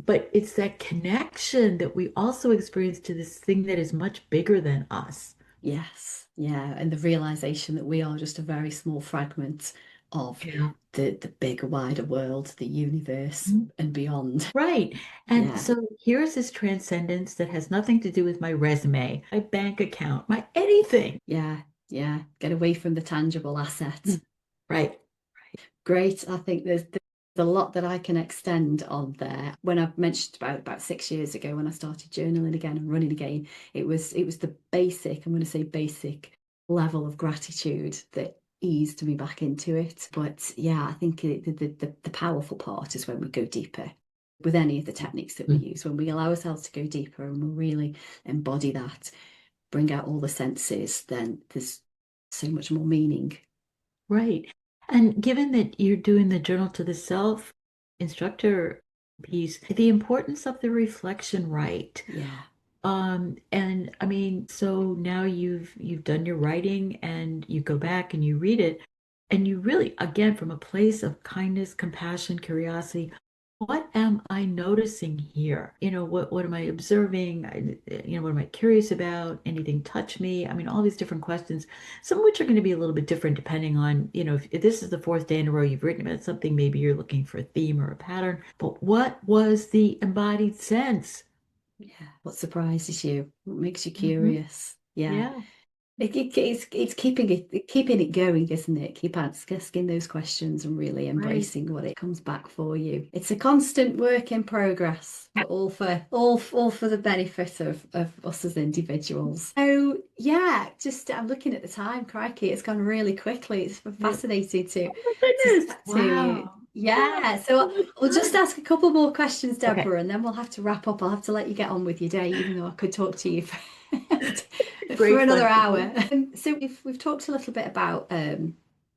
but it's that connection that we also experience to this thing that is much bigger than us. Yes, yeah, and the realization that we are just a very small fragment of Yeah. the bigger, wider world, the universe and beyond. Right. And Yeah, so here's this transcendence that has nothing to do with my resume, my bank account, my anything. yeah, yeah. Get away from the tangible assets. Mm. Right. Great. I think there's a lot that I can extend on there. When I mentioned about 6 years ago when I started journaling again and running again, it was the basic, I'm going to say basic level of gratitude that eased me back into it. But yeah, I think the powerful part is when we go deeper with any of the techniques that we Mm. use, when we allow ourselves to go deeper and we really embody that, bring out all the senses, then there's so much more meaning. Right. And given that you're doing the journal to the self instructor piece, the importance of the reflection right. Yeah. And I mean, so now you've done your writing and you go back and you read it, and you really, again, from a place of kindness, compassion, curiosity, what am I noticing here? What am I observing? What am I curious about? Anything touch me? I mean, all these different questions, some of which are going to be a little bit different depending on, if this is the fourth day in a row you've written about something, maybe you're looking for a theme or a pattern. But what was the embodied sense? Yeah. What surprises you? What makes you Hmm. curious? Yeah. Yeah, It's keeping it going, isn't it? Keep asking those questions and really right. embracing what it comes back for you. It's a constant work in progress, but all for the benefit of us as individuals. So yeah, just I'm looking at the time, crikey, it's gone really quickly. It's Yeah. fascinating to Oh my to goodness. chat to you. Wow. Yeah, Yeah, so so much we'll just fun. ask a couple more questions, Okay, Deborah, and then we'll have to wrap up. I'll have to let you get on with your day, even though I could talk to you for, for great another fun. hour. So we've talked a little bit about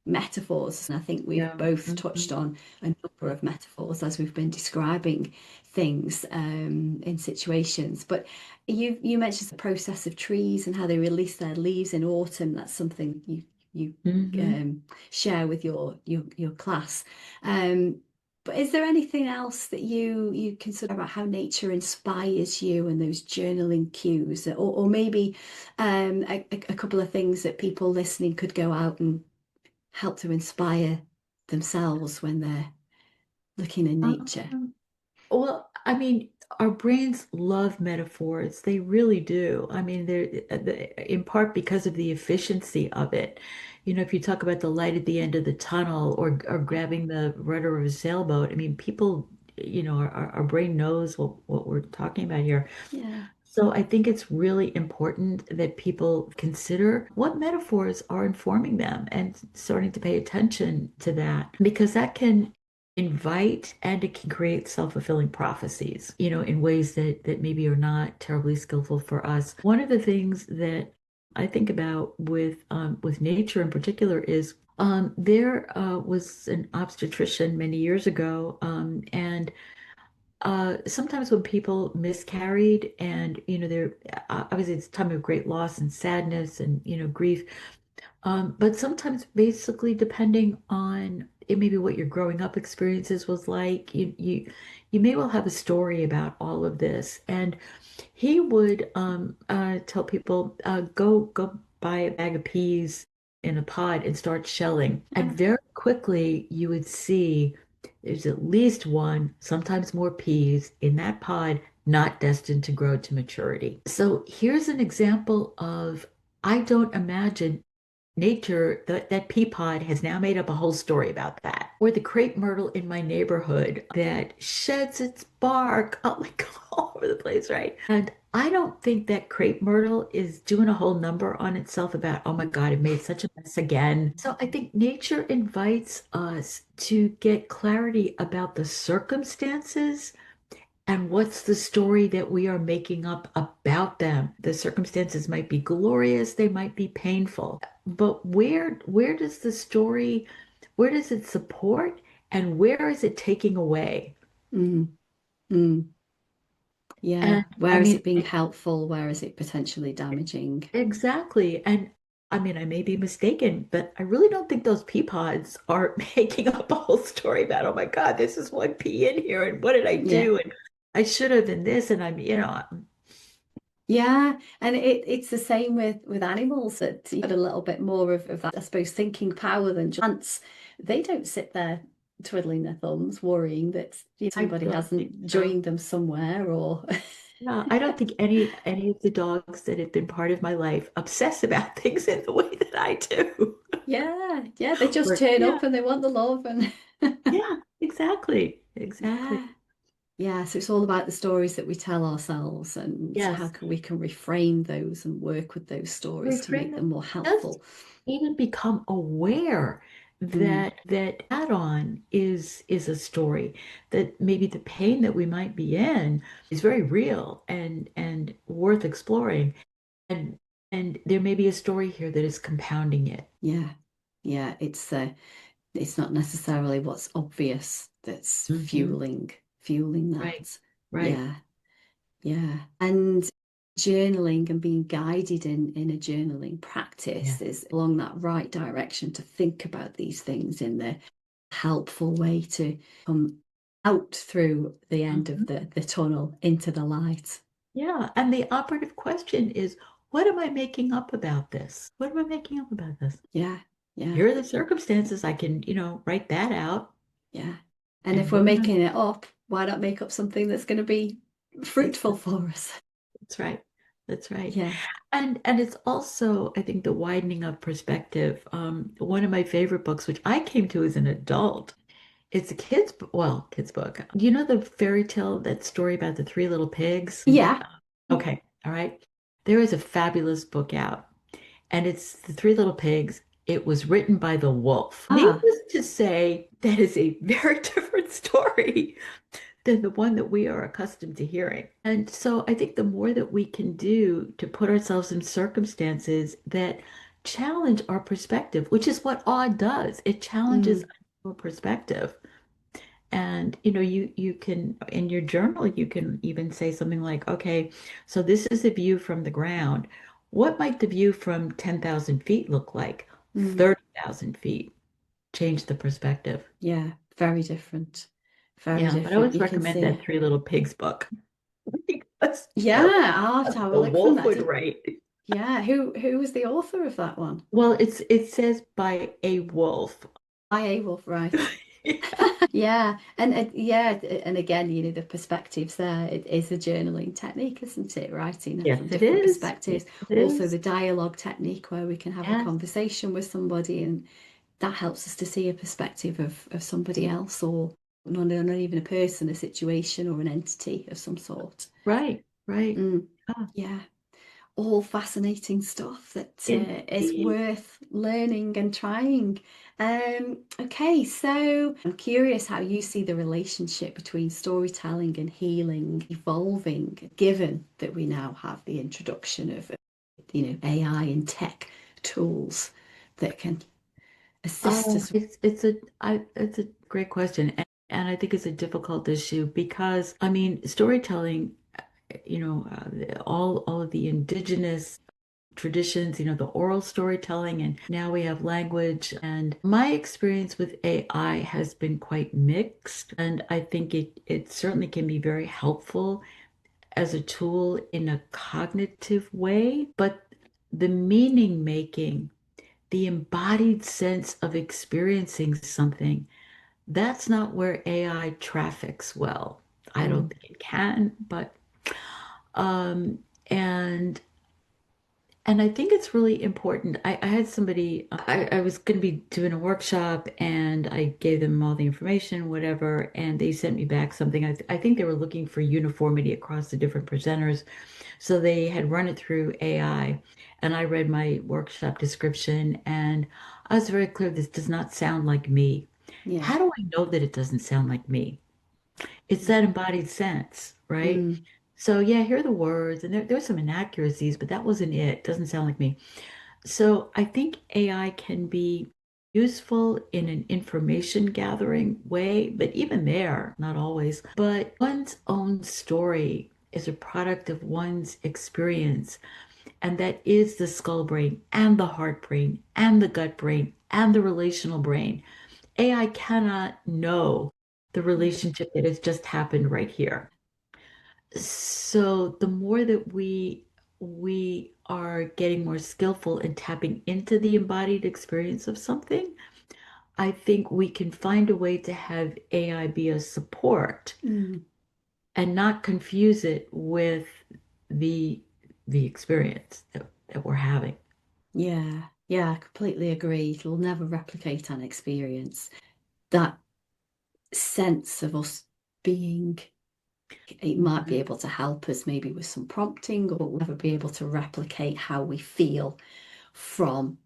metaphors, and I think we've Yeah. both touched Mhm. on a number of metaphors as we've been describing things in situations. But you mentioned the process of trees and how they release their leaves in autumn. That's something you Mhm. share with your class. Um, but is there anything else that you consider about how nature inspires you and those journaling cues, or maybe a couple of things that people listening could go out and help to inspire themselves when they're looking in nature? Um, Well, I mean, our brains love metaphors. They really do. I mean, in part because of the efficiency of it. If you talk about the light at the end of the tunnel or grabbing the rudder of a sailboat, I mean, people, our brain knows what we're talking about here. Yeah. So I think it's really important that people consider what metaphors are informing them and starting to pay attention to that because that can invite and it can create self-fulfilling prophecies, in ways that maybe are not terribly skillful for us. One of the things that I think about with nature in particular is there was an obstetrician many years ago, and sometimes when people miscarried and they're obviously it's a time of great loss and sadness and grief, but sometimes basically depending on it maybe what your growing up experiences was like, you may well have a story about all of this. And he would tell people, go buy a bag of peas in a pod and start shelling. And very quickly you would see there's at least one, sometimes more peas in that pod not destined to grow to maturity. So here's an example of I don't imagine nature, that pea pod has now made up a whole story about that. Or the crepe myrtle in my neighborhood that sheds its bark, oh my God, all over the place, right? And I don't think that crepe myrtle is doing a whole number on itself about, oh my God, it made such a mess again. So I think nature invites us to get clarity about the circumstances and what's the story that we are making up about them? The circumstances might be glorious, they might be painful, but where does the story, where does it support, and where is it taking away? Mm, mm. Yeah. And I Where is mean, it being helpful? Where is it potentially damaging? exactly. And I mean, I may be mistaken, but I really don't think those pea pods are making up a whole story about, oh my God, this is one pea in here, and what did I Yeah. do? And I should have, and this, and Yeah, and it's the same with animals that you've got a little bit more of that, I suppose, thinking power than plants. They don't sit there twiddling their thumbs, worrying that I somebody don't think hasn't so. joined them somewhere or No, I don't think any of the dogs that have been part of my life obsess about things in the way that I do. yeah, yeah, they just Or, turn yeah, up and they want the love and yeah, exactly, exactly. yeah. Yeah, so it's all about the stories that we tell ourselves and how Yes, can we can reframe those and work with those stories to reframe make it. them more Just helpful. even become aware Mm, that add-on is a story, that maybe the pain that we might be in is very real and worth exploring. And and there may be a story here that is compounding it. yeah, yeah, it's not necessarily what's obvious that's Hmm. fueling Right, that. right. Yeah, yeah. And journaling and being guided in a journaling Yeah. practice is along that right direction to think about these things in the helpful way to come out through the end of Mhm. the tunnel into the light. Yeah. And the operative question is, what am I making up about this? What am I making up about this? Yeah, yeah, Here are the circumstances. I can, write that out. yeah. And And if we're what am I? making it up, why not make up something that's going to be fruitful Exactly. for us? That's right. That's right. Yeah. And it's also, I think, the widening of perspective. One of my favorite books, which I came to as an adult, it's a kid's book. You know the fairy tale, that story about the three little pigs? Yeah. Okay, all right. There is a fabulous book out, and it's The Three Little Pigs. It was written by the wolf. Ah, Needless to say, that is a very different story than the one that we are accustomed to hearing. And so I think the more that we can do to put ourselves in circumstances that challenge our perspective, which is what awe does, it challenges mm, our perspective. And you can, in your journal, you can even say something like, okay, so this is a view from the ground. What might the view from 10,000 feet look like? mm. 30,000 feet. Change the perspective. Yeah, very different. Very Yeah, but I different. always You can recommend that see. Three Little Pigs book because Yeah, I'll have to have a the look from wolf that. would write. Yeah, who was the author of that one? Well, it says by a wolf. I.A. Wolf, right. Yeah. Yeah, and yeah, and again, the perspectives there. It is a journaling technique, isn't it? Writing it Yes, from it different is. Yes, perspectives. it Also, is. the dialogue technique where we can have a Yes, conversation with somebody, and that helps us to see a perspective of somebody else, or not even a person, a situation, or an entity of some sort. right, right. Mm, Ah, yeah, all fascinating stuff that is indeed. worth learning and trying. Okay, so I'm curious how you see the relationship between storytelling and healing evolving, given that we now have the introduction of, AI and tech tools that can assist Oh, us. it's a great question, and I think it's a difficult issue because I mean, storytelling, all of the indigenous traditions, the oral storytelling, and now we have language. And my experience with AI has been quite mixed, and I think it certainly can be very helpful as a tool in a cognitive way, but the meaning making, the embodied sense of experiencing something, that's not where AI traffics well. I don't Mm, think it can, but um and and I think it's really important. I had somebody, I was going to be doing a workshop and I gave them all the information, whatever, and they sent me back something. I think they were looking for uniformity across the different presenters. So they had run it through AI, and I read my workshop description, and I was very clear this does not sound like me. yeah. How do I know that it doesn't sound like me? It's that embodied sense, right? Mm, So yeah, here are the words, and there's some inaccuracies, but that wasn't it. Doesn't sound like me. So I think AI can be useful in an information gathering way, but even there, not always. But one's own story is a product of one's experience. And that is the skull brain and the heart brain and the gut brain and the relational brain. AI cannot know the relationship that has just happened right here. So the more that we are getting more skillful in tapping into the embodied experience of something, I think we can find a way to have AI be a support Mm. and not confuse it with the the experience that we're having. Yeah, yeah, I completely agree. It'll never replicate an experience. That sense of us being, it might be Mhm. able to help us maybe with some prompting, or we'll never be able to replicate how we feel from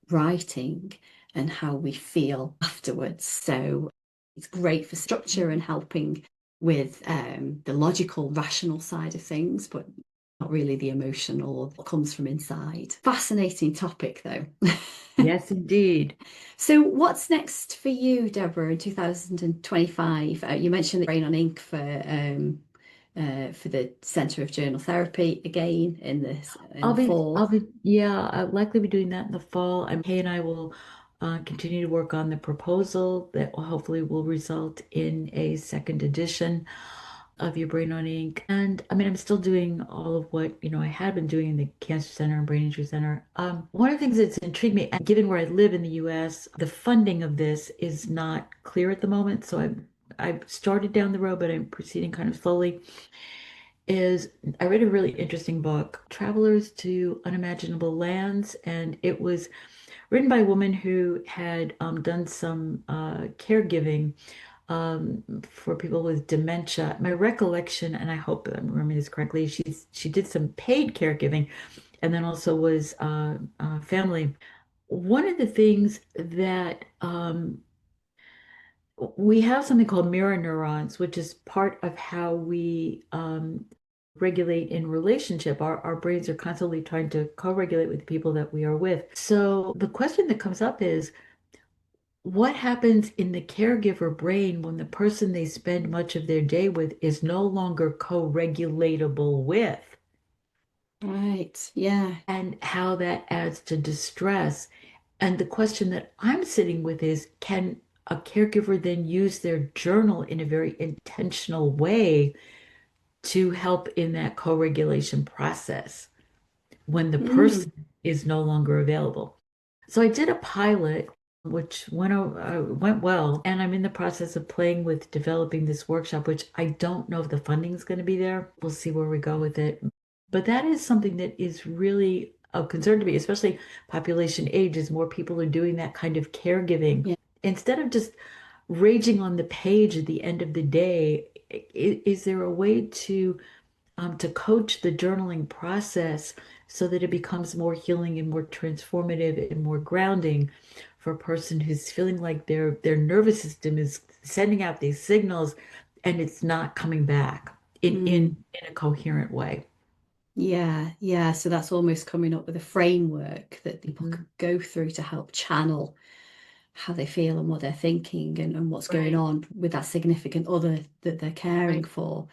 writing and how we feel afterwards. So it's great for structure and helping with the logical, rational side of things, but not really the emotional that comes from inside. Fascinating topic, though. Yes, indeed. So, what's next for you, Deborah, in 2025? You mentioned the Brain on Ink for the Centre of Journal Therapy again in the fall. Yeah, I'll likely be doing that in the fall. Kay and I will continue to work on the proposal that hopefully will result in a second edition of Your Brain on Ink. And I mean, I'm still doing all of what, I had been doing in the Cancer Center and Brain Injury Center. One of the things that's intrigued me, and given where I live in the US, the funding of this is not clear at the moment. So I've started down the road, but I'm proceeding kind of slowly. Is I read a really interesting book, Travelers to Unimaginable Lands, and it was written by a woman who had done some caregiving for people with dementia. My recollection, and I hope I'm remembering this correctly, she did some paid caregiving, and then also was family. One of the things that we have something called mirror neurons, which is part of how we regulate in relationship. Our brains are constantly trying to co-regulate with the people that we are with. So the question that comes up is, what happens in the caregiver brain when the person they spend much of their day with is no longer co-regulatable with, Right, yeah. and how that adds to distress? And the question that I'm sitting with is, can a caregiver then use their journal in a very intentional way to help in that co-regulation process when the Mm, person is no longer available? So I did a pilot, which went well, and I'm in the process of playing with developing this workshop, which I don't know if the funding is going to be there. We'll see where we go with it. But that is something that is really of concern to me, especially population age, as more people are doing that kind of caregiving. yeah. Instead of just raging on the page at the end of the day, is there a way to coach the journaling process so that it becomes more healing and more transformative and more grounding for a person who's feeling like their nervous system is sending out these signals and it's not coming back Mm, in a coherent way. yeah, yeah. So that's almost coming up with a framework that people Mhm. could go through to help channel how they feel and what they're thinking and what's going Right, on with that significant other that they're caring right, for.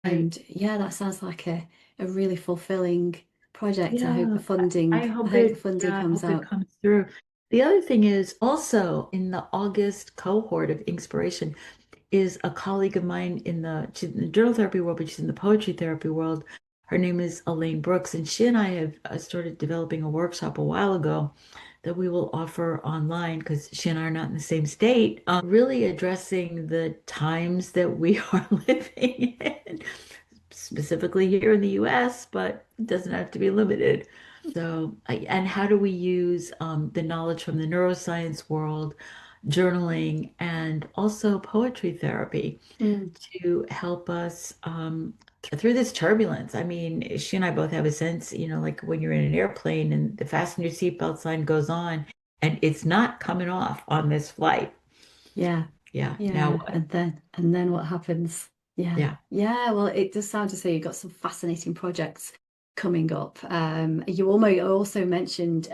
right. And yeah, that sounds like a really fulfilling project. Yeah, I hope the funding yeah, I comes hope it out. comes through. The other thing is also in the August cohort of Inspiration is a colleague of mine she's in the journal therapy world, but she's in the poetry therapy world. Her name is Elaine Brooks, and she and I have started developing a workshop a while ago that we will offer online because she and I are not in the same state, really addressing the times that we are living in, specifically here in the US, but it doesn't have to be limited. So, and how do we use the knowledge from the neuroscience world, journaling, and also poetry therapy Mm, to help us through this turbulence? I mean, she and I both have a sense, like when you're in an airplane and the fasten your seatbelt sign goes on and it's not coming off on this flight. yeah, Yeah. Now yeah. what? And then what happens? Yeah, Yeah. yeah. Well, it does sound to say you've got some fascinating projects coming up. You almost also mentioned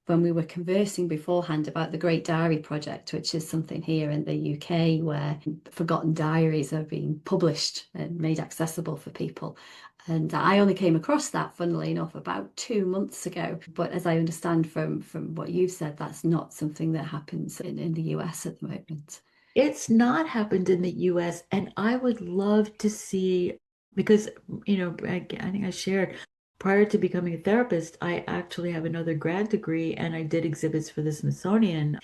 when we were conversing beforehand about the Great Diary Project, which is something here in the UK where forgotten diaries are being published and made accessible for people. And I only came across that, funnily enough, about 2 months ago. But as I understand from what you've said, that's not something that happens in the US at the moment. It's not happened in the US, and I would love to see, because, I think I shared prior to becoming a therapist, I actually have another grad degree and I did exhibits for the Smithsonian.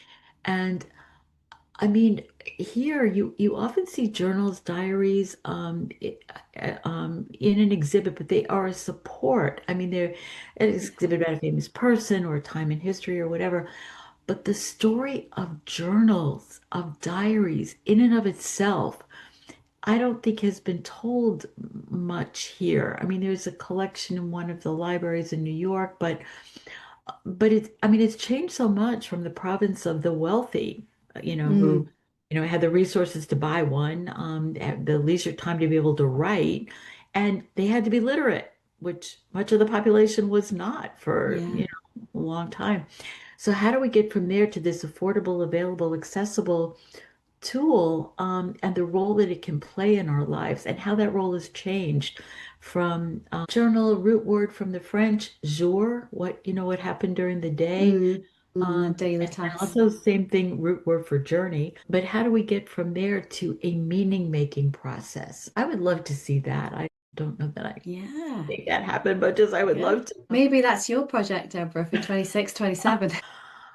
And I mean, here you often see journals, diaries, in an exhibit, but they are a support. I mean, they're an exhibit about a famous person or a time in history or whatever. But the story of journals, of diaries, in and of itself, I don't think has been told much here. I mean, there's a collection in one of the libraries in New York, but it's, I mean, it's changed so much from the province of the wealthy, who, Mm, had the resources to buy one, had the leisure time to be able to write, and they had to be literate, which much of the population was not for, yeah. a long time. So how do we get from there to this affordable, available, accessible tool, and the role that it can play in our lives and how that role has changed from journal root word from the French jour, what happened during the day, Mm, a daily and task. also same thing, root word for journey. But how do we get from there to a meaning making process? I would love to see that. I don't know that I Yeah. make that happen, but just I would Good. love to. Maybe that's your project, Deborah, for 26, 27.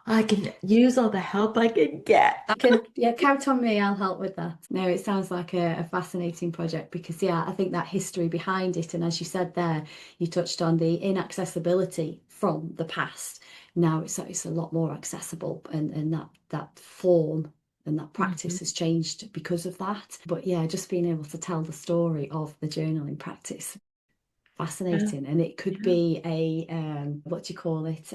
I can use all the help I can get. I can, yeah, count on me. I'll help with that. No, it sounds like a fascinating project because, yeah, I think that history behind it, and as you said there, you touched on the inaccessibility from the past. Now it's a lot more accessible, and that form and that Mhm. practice has changed because of that. But yeah, just being able to tell the story of the journaling practice, Yeah, fascinating. And it could yeah. be a what do you call it,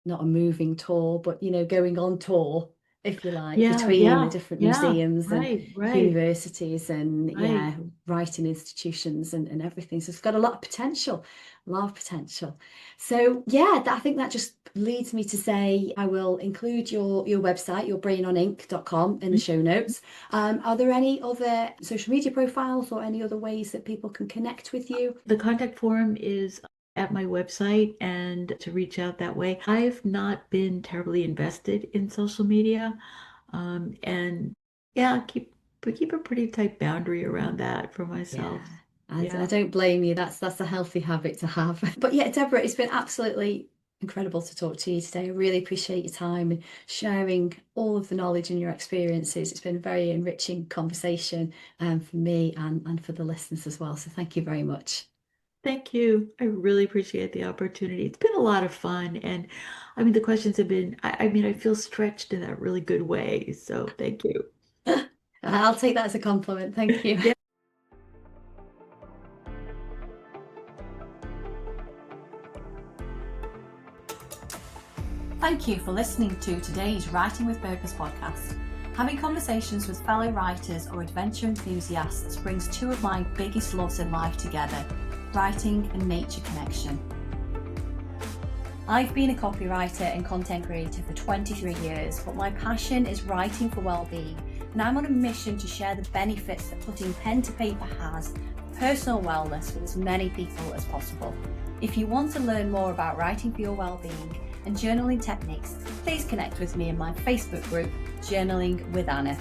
not a moving tour, but going on tour, if you like, Yeah, between the yeah, different yeah. museums and Right, right, universities and, right. yeah, writing institutions and everything. So it's got a lot of potential, a lot of potential. So yeah, I think that just leads me to say I will include your website, yourbrainoninc.com, in the show notes. Are there any other social media profiles or any other ways that people can connect with you? The contact form is at my website and to reach out that way. I've not been terribly invested in social media. And yeah, keep a pretty tight boundary around that for Yeah. myself. I Yeah. don't blame you. That's a healthy habit to have. But yeah, Deborah, it's been absolutely incredible to talk to you today. I really appreciate your time and sharing all of the knowledge and your experiences. It's been a very enriching conversation, for me and for the listeners as well. So thank you very much. Thank you. I really appreciate the opportunity. It's been a lot of fun. And I mean, the questions have been, I mean, I feel stretched in that really good way. So thank you. I'll take that as a compliment. Thank you. Yeah. Thank you for listening to today's Writing with Purpose podcast. Having conversations with fellow writers or adventure enthusiasts brings two of my biggest loves in life together, writing and nature connection. I've been a copywriter and content creator for 23 years, but my passion is writing for well-being, and I'm on a mission to share the benefits that putting pen to paper has for personal wellness with as many people as possible. If you want to learn more about writing for your well-being and journaling techniques, please connect with me in my Facebook group, Journaling with Anna.